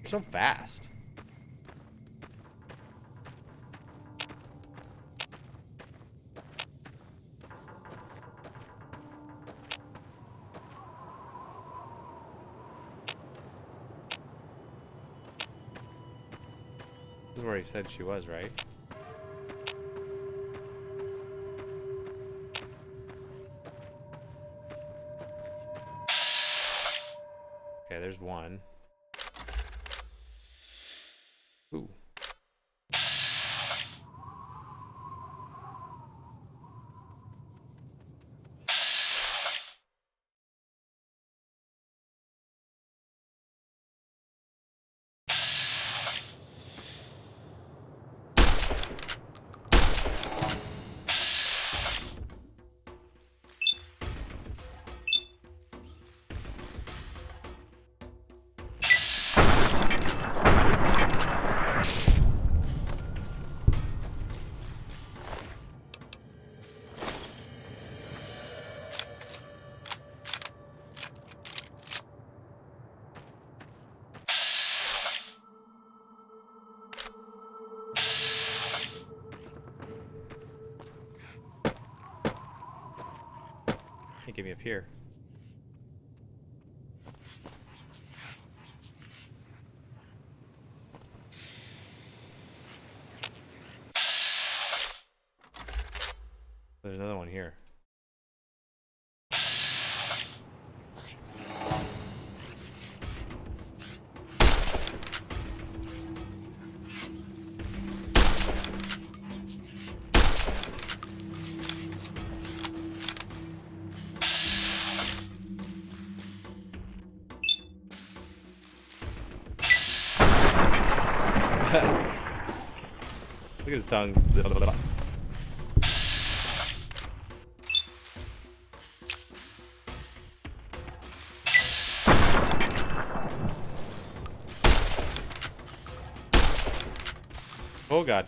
They're so fast. This is where he said she was, right? Okay, there's one. Ooh. Can't get me up here. There's another one here. at his tongue. Oh god.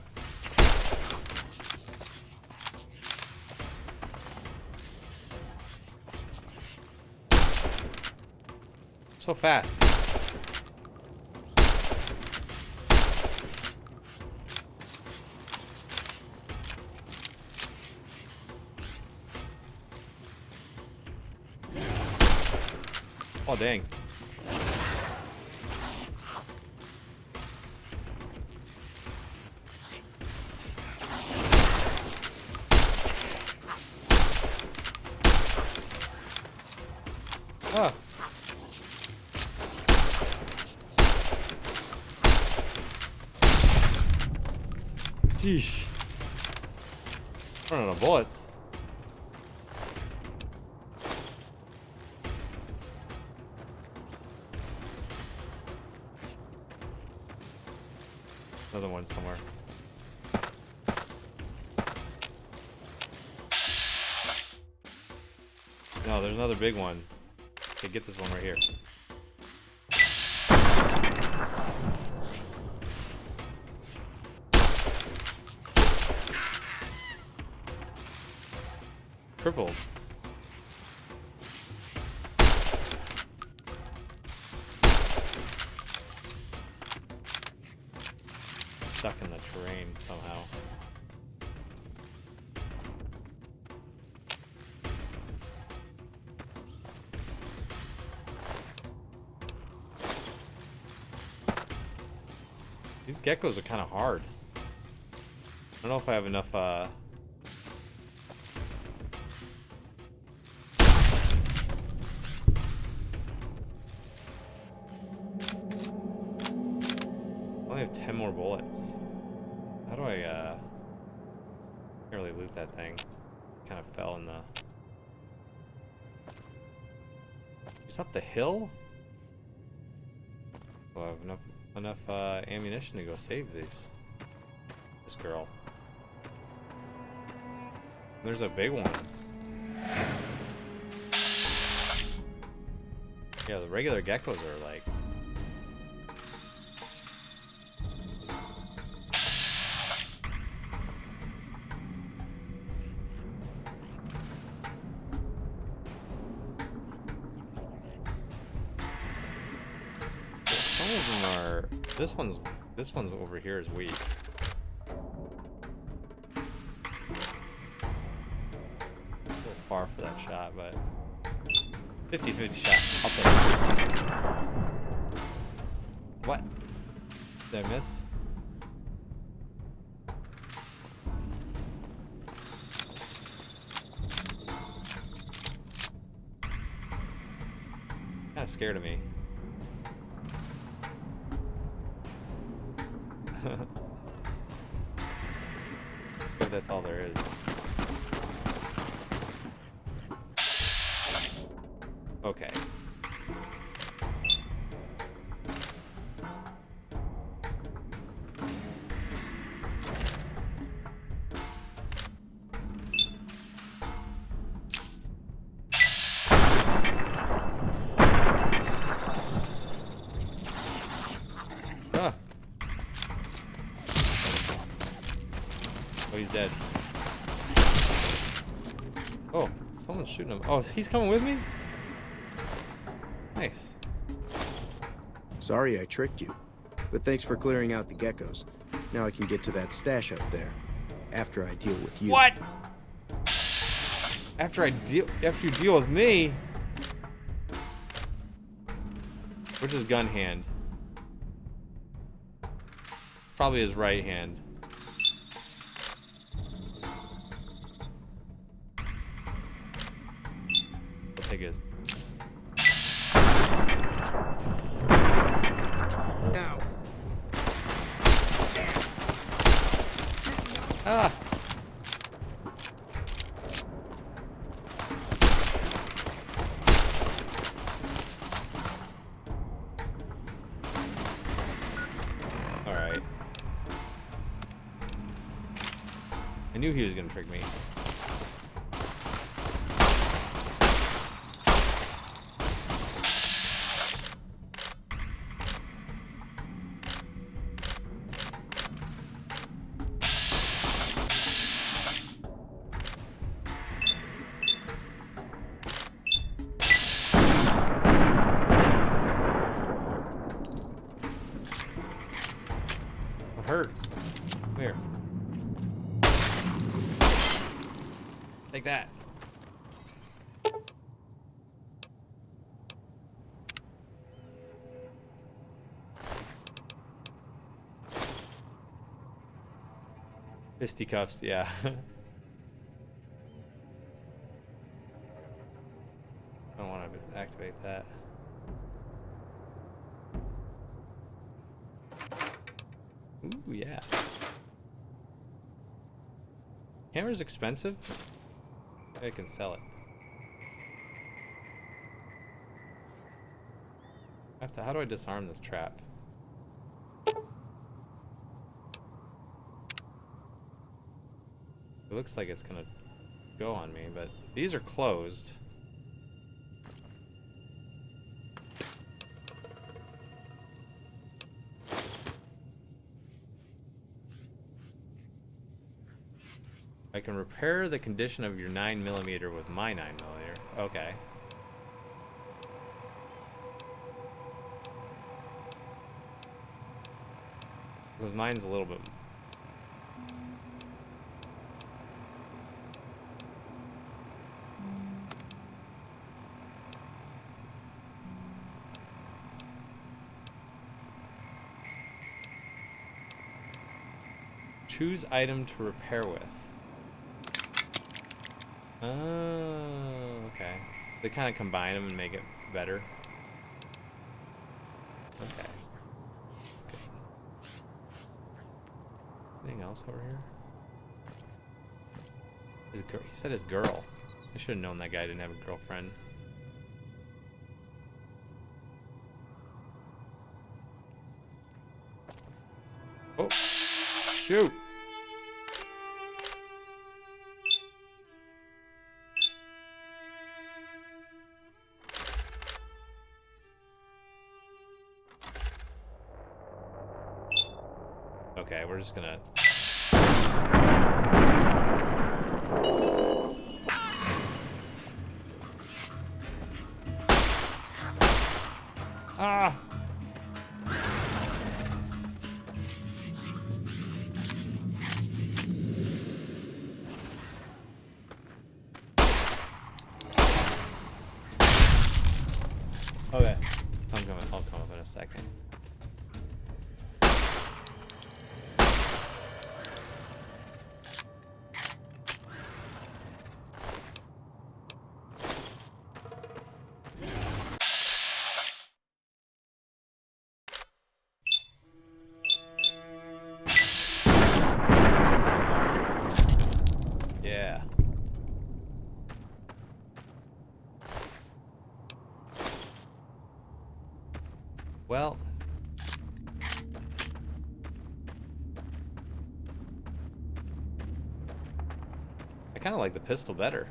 So fast. Oh dang. Ah. Sheesh. Running out of bullets. Another one somewhere. No, there's another big one. Okay, get this one right here. Crippled. Stuck in the terrain somehow. These geckos are kind of hard. I don't know if I have enough, I only have 10 more bullets. How do I, can't really loot that thing. Kind of fell in the... It's up the hill? Well, I have enough ammunition to go save this girl. There's a big one. Yeah, the regular geckos are like... Some of them are... This one's over here is weak. A little far for that shot, but 50-50 shot. I'll take it. What? Did I miss? Kinda scared of me. But that's all there is. Okay. Ah. Oh, he's dead. Oh, someone's shooting him. Oh, he's coming with me? Nice. Sorry I tricked you, but thanks for clearing out the geckos. Now I can get to that stash up there, after I deal with you. What? After you deal with me? Which is gun hand? It's probably his right hand. I'll take his. Now. Ah! Alright. knew he was gonna trick me. I'm hurt. Come here. Take that. Fisticuffs, yeah. I don't want to activate that. Ooh, yeah. Camera's expensive. I can sell it. How do I disarm this trap? It looks like it's gonna go on me, but these are closed. I can repair the condition of your 9mm with my 9mm. Okay. Because mine's a little bit... Choose item to repair with. Oh, okay. So they kind of combine them and make it better. Okay. That's good. Anything else over here? He said his girl. I should have known that guy didn't have a girlfriend. Oh, shoot! Okay, we're just gonna... Ah! Okay, I'll come up in a second. Yeah. Well, I kind of like the pistol better.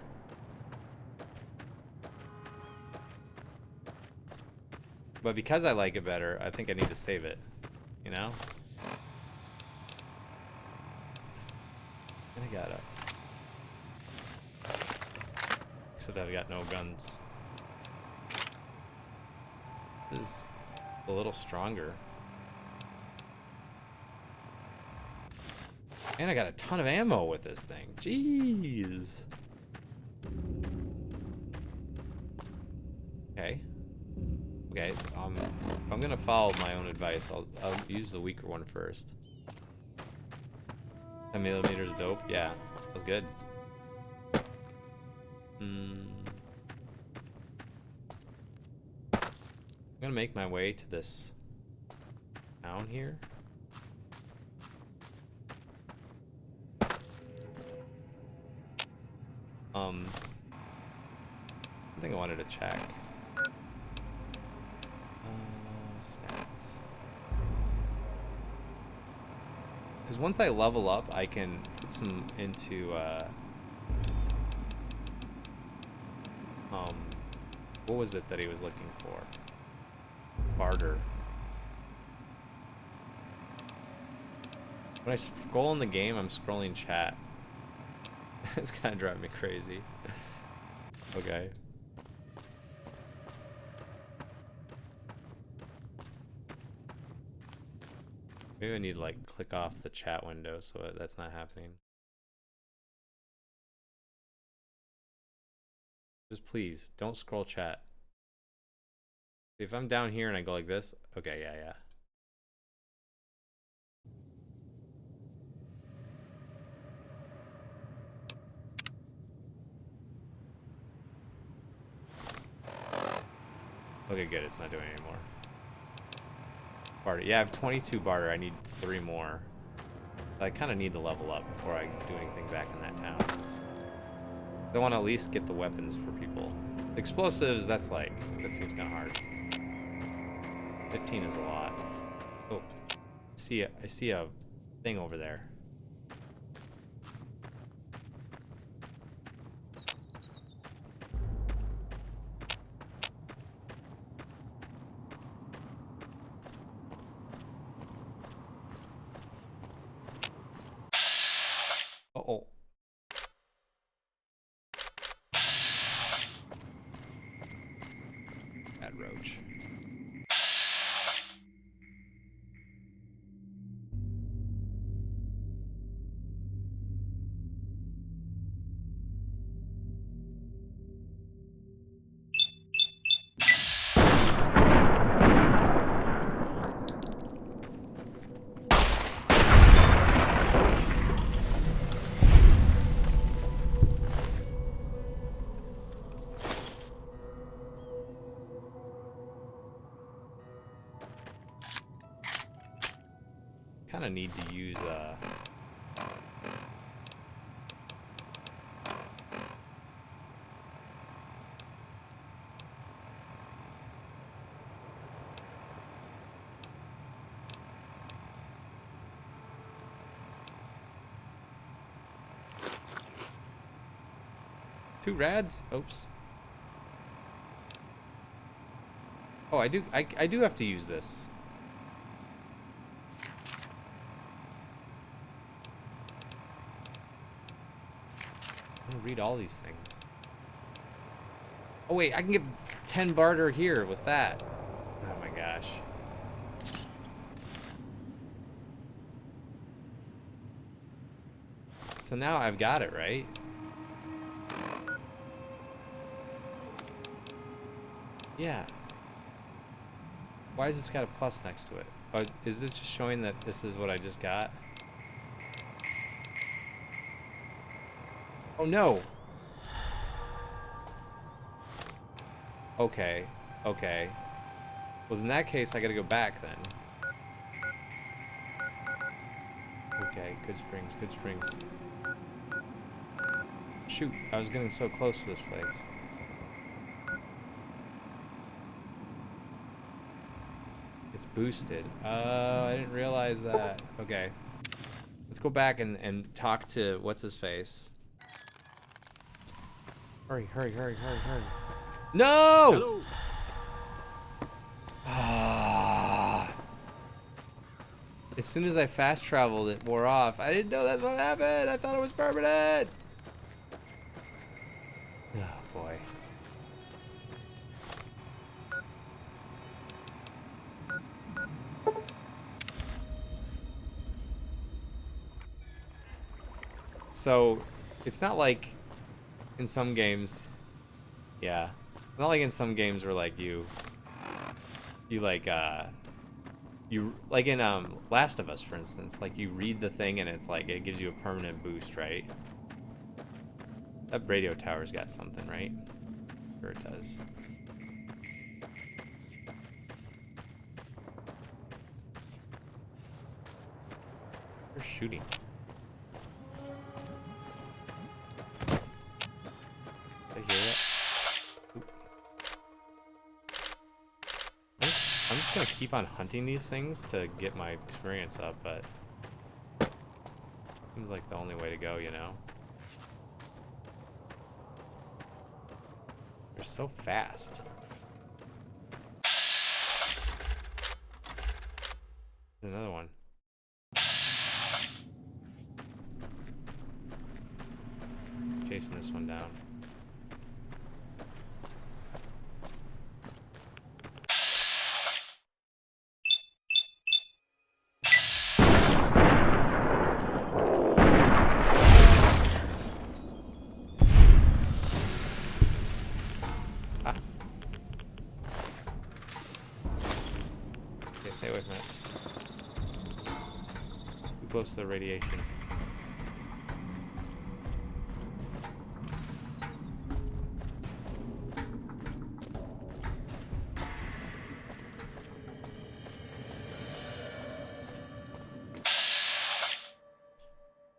But because I like it better, I think I need to save it, you know? And I gotta... Except I've got no guns. This is a little stronger. And I got a ton of ammo with this thing. Jeez. Okay. Okay, if I'm gonna follow my own advice, I'll use the weaker one first. 10mm is dope. Yeah, that was good. I'm gonna make my way to this town here. Something I wanted to check. Stats. Because once I level up, I can put some into, what was it that he was looking for? Barter. When I scroll in the game, I'm scrolling chat. It's kind of driving me crazy. Okay. Maybe I need to like click off the chat window so that's not happening. Just please don't scroll chat. If I'm down here and I go like this, okay, yeah. Okay, good. It's not doing it anymore. Barter. Yeah, I have 22 barter. I need 3 more. I kind of need to level up before I do anything back in that town. I want to at least get the weapons for people. Explosives, that seems kind of hard. 15 is a lot. Oh, I see a thing over there. Uh-oh. Bad roach. Kind of need to use two rads? Oops. Oh, I do have to use this. I'm gonna read all these things. Oh wait, I can get 10 barter here with that. Oh my gosh. So now I've got it, right? Yeah. Why has this got a plus next to it? Oh, is it just showing that this is what I just got? Oh no! Okay, okay. Well, in that case, I gotta go back then. Okay, good springs, good springs. Shoot, I was getting so close to this place. It's boosted. Oh, I didn't realize that. Okay. Let's go back and talk to what's-his-face. Hurry, hurry, hurry, hurry, hurry. No! Ah. As soon as I fast traveled, it wore off. I didn't know that's what happened. I thought it was permanent. Oh, boy. So, it's not like in some games, yeah, not like in some games where like you like in Last of Us, for instance, like you read the thing and it's like it gives you a permanent boost, right? That radio tower's got something, right? Sure it does. They're shooting. I hear that. Oop. I'm just gonna keep on hunting these things to get my experience up, but Seems like the only way to go, you know? They're so fast. Another one. Chasing this one down. Ah. Okay, stay away from it. Too close to the radiation.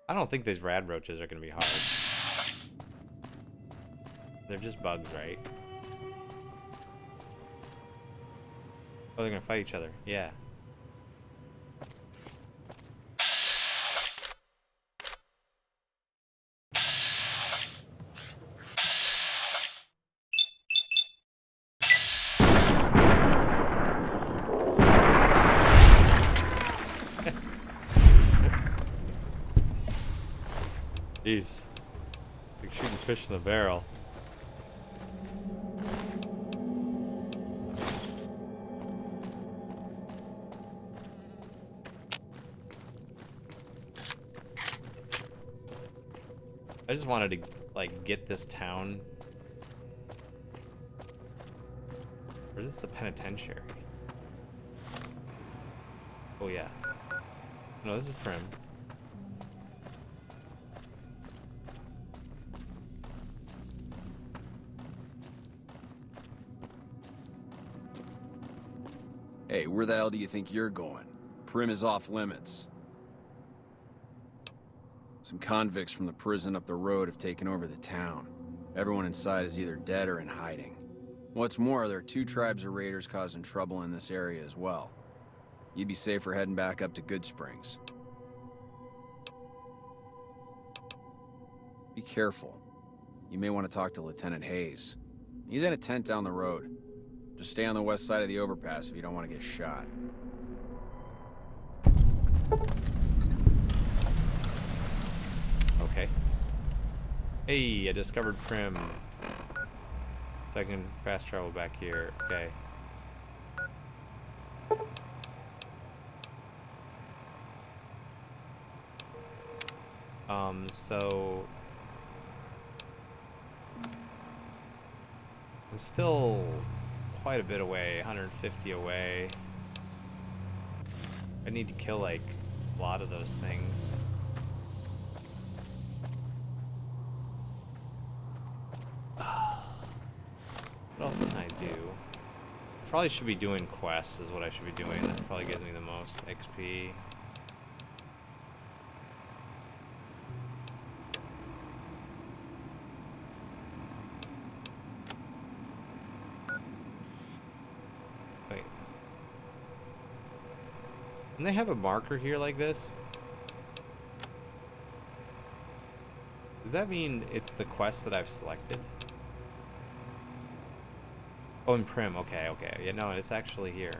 I don't think these rad roaches are gonna be hard. They're just bugs, right? Oh, they're gonna fight each other. Yeah. Jeez. Like shooting fish in the barrel. I just wanted to, like, get this town. Or is this the penitentiary? Oh, yeah. No, this is Prim. Hey, where the hell do you think you're going? Prim is off limits. Some convicts from the prison up the road have taken over the town. Everyone inside is either dead or in hiding. What's more, there are 2 tribes of raiders causing trouble in this area as well. You'd be safer heading back up to Good Springs. Be careful. You may want to talk to Lieutenant Hayes. He's in a tent down the road. Just stay on the west side of the overpass if you don't want to get shot. Okay. Hey, I discovered Prim. So I can fast travel back here. Okay. So I'm still quite a bit away, 150 away. I need to kill like a lot of those things. What else can I do? Probably should be doing quests is what I should be doing. That probably gives me the most XP. Wait. And they have a marker here like this? Does that mean it's the quest that I've selected? Oh, in Prim. Okay, okay. Yeah, no, it's actually here.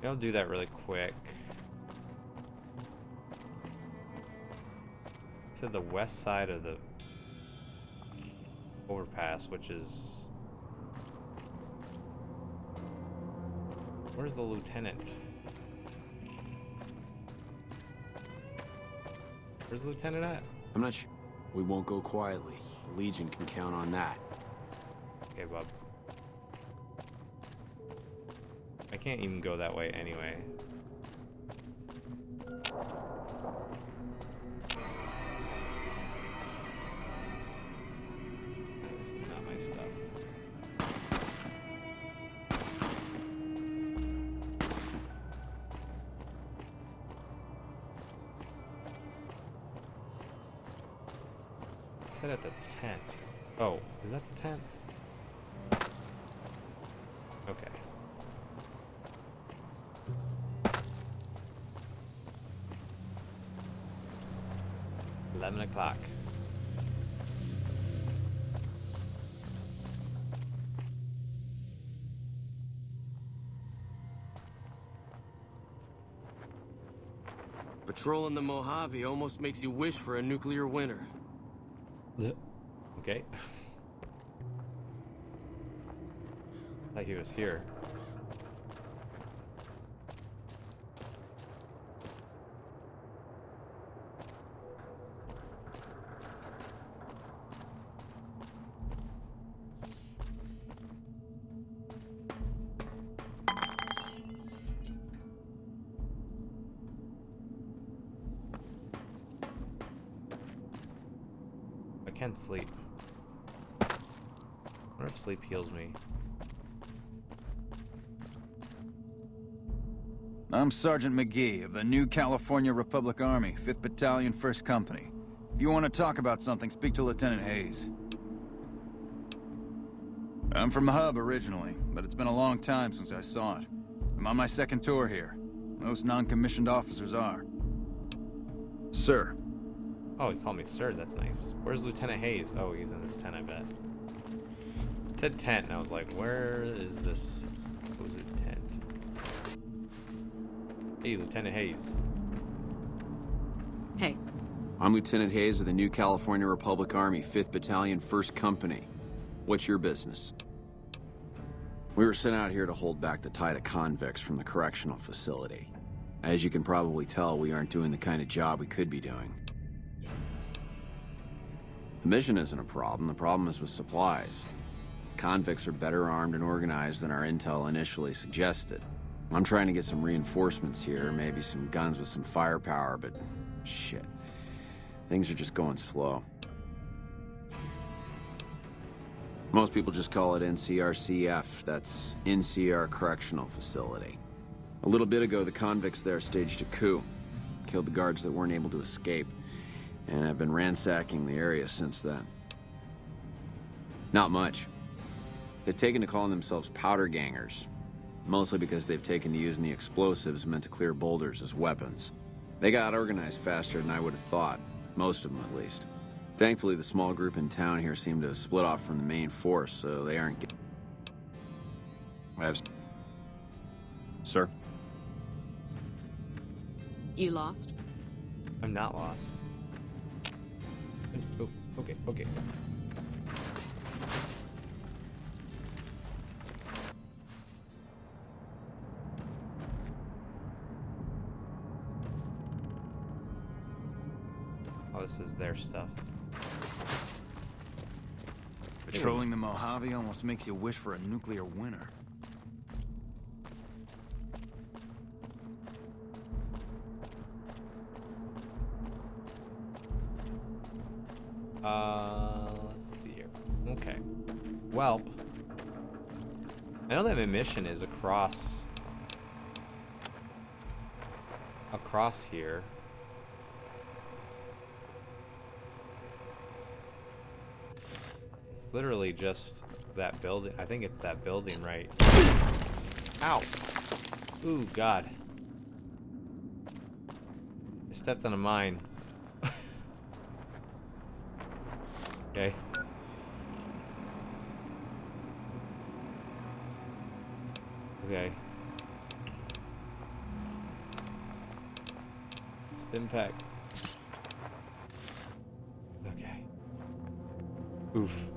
Maybe I'll do that really quick. To the west side of the overpass, which is... Where's the lieutenant? Where's the lieutenant at? I'm not sure. We won't go quietly. The Legion can count on that. Okay, bub. I can't even go that way anyway. This is not my stuff. Let's head at the tent. Oh, is that the tent? Okay. 11 o'clock. Patrolling the Mojave almost makes you wish for a nuclear winter. Okay. I thought he was here. I can't sleep. I wonder if sleep heals me. I'm Sergeant McGee of the New California Republic Army, 5th Battalion, 1st Company. If you want to talk about something, speak to Lieutenant Hayes. I'm from the hub originally, but it's been a long time since I saw it. I'm on my 2nd tour here. Most non-commissioned officers are. Sir. Oh, he called me sir. That's nice. Where's Lieutenant Hayes? Oh, he's in this tent, I bet. It said tent, and I was like, where is this supposed tent? Hey, Lieutenant Hayes. Hey. I'm Lieutenant Hayes of the New California Republic Army, 5th Battalion, 1st Company. What's your business? We were sent out here to hold back the tide of convicts from the correctional facility. As you can probably tell, we aren't doing the kind of job we could be doing. The mission isn't a problem. The problem is with supplies. Convicts are better armed and organized than our intel initially suggested. I'm trying to get some reinforcements here, maybe some guns with some firepower, but shit. Things are just going slow. Most people just call it NCRCF. That's NCR Correctional Facility. A little bit ago, the convicts there staged a coup. Killed the guards that weren't able to escape. And I've been ransacking the area since then. Not much. They've taken to calling themselves powder gangers. Mostly because they've taken to using the explosives meant to clear boulders as weapons. They got organized faster than I would have thought. Most of them, at least. Thankfully, the small group in town here seem to have split off from the main force, so they aren't Sir? You lost? I'm not lost. Oh, okay, okay. Oh, this is their stuff. Patrolling the Mojave almost makes you wish for a nuclear winter. Let's see here. Okay. Welp. I know that my mission is across here. It's literally just that building. I think it's that building, right? Ow. Ooh, God. I stepped on a mine. Okay. Okay. Stimpack. Okay. Oof.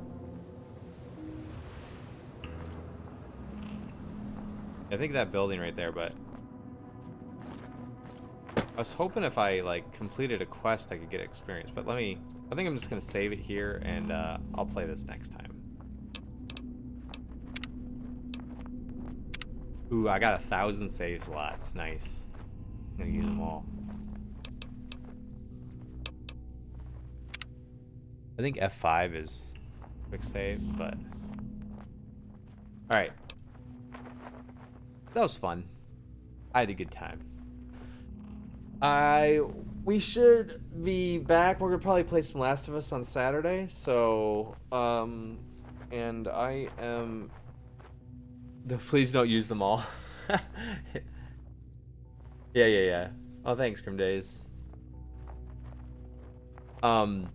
I think that building right there, but I was hoping if I like completed a quest I could get experience, but I think I'm just gonna save it here and I'll play this next time. Ooh, I got 1,000 save slots. Nice. I'm gonna use them all. I think F5 is quick save, but alright. That was fun. I had a good time. We should be back. We're gonna probably play some Last of Us on Saturday. So, and I am. Please don't use them all. Yeah. Oh, thanks, Grim Days. I'll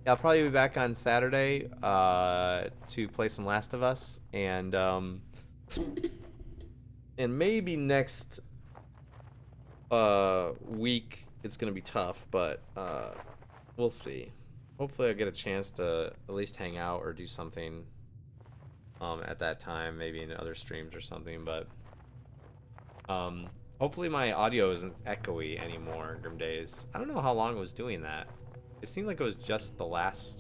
probably be back on Saturday to play some Last of Us, and maybe next week it's gonna be tough, but we'll see. Hopefully I'll get a chance to at least hang out or do something at that time, maybe in other streams or something, but hopefully my audio isn't echoey anymore, Grim Days. I don't know how long it was doing that. It seemed like it was just the last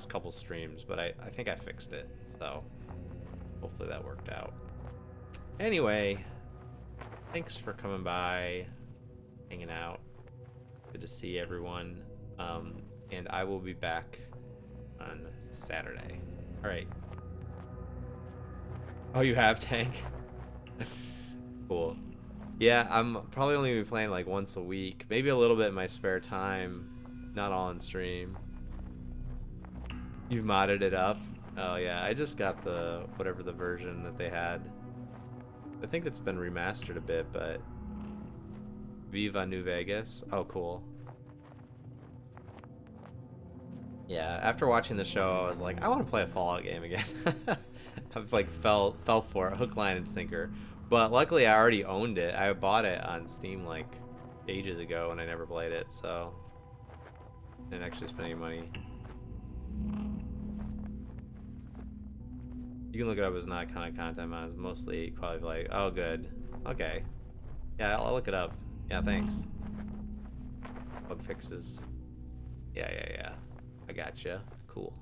couple streams, but I think I fixed it, so hopefully that worked out. Anyway, thanks for coming by, hanging out. Good to see everyone. And I will be back on Saturday. Alright. Oh, you have Tank? Cool. Yeah, I'm probably only gonna be playing like once a week. Maybe a little bit in my spare time. Not all on stream. You've modded it up? Oh yeah, I just got the whatever the version that they had. I think it's been remastered a bit, but Viva New Vegas. Oh cool. Yeah, after watching the show, I was like, I want to play a Fallout game again. I've like fell for it, hook, line, and sinker. But luckily, I already owned it. I bought it on Steam like ages ago, and I never played it, so I didn't actually spend any money. You can look it up as not kind of content. It's mostly probably like, oh, good, okay, yeah, I'll look it up. Yeah, thanks. Bug fixes. Yeah. I gotcha. Cool.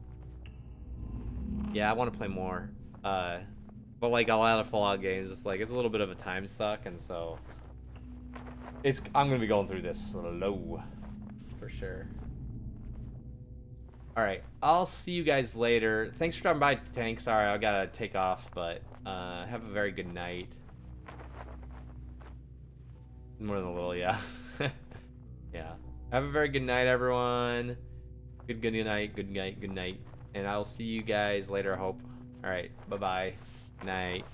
Yeah, I want to play more. But like a lot of Fallout games, it's like it's a little bit of a time suck, and so I'm gonna be going through this slow for sure. All right, I'll see you guys later. Thanks for dropping by, Tank. Sorry, I gotta take off, but have a very good night. More than a little, yeah. Yeah. Have a very good night, everyone. Good night. And I'll see you guys later, I hope. All right, bye-bye. Night.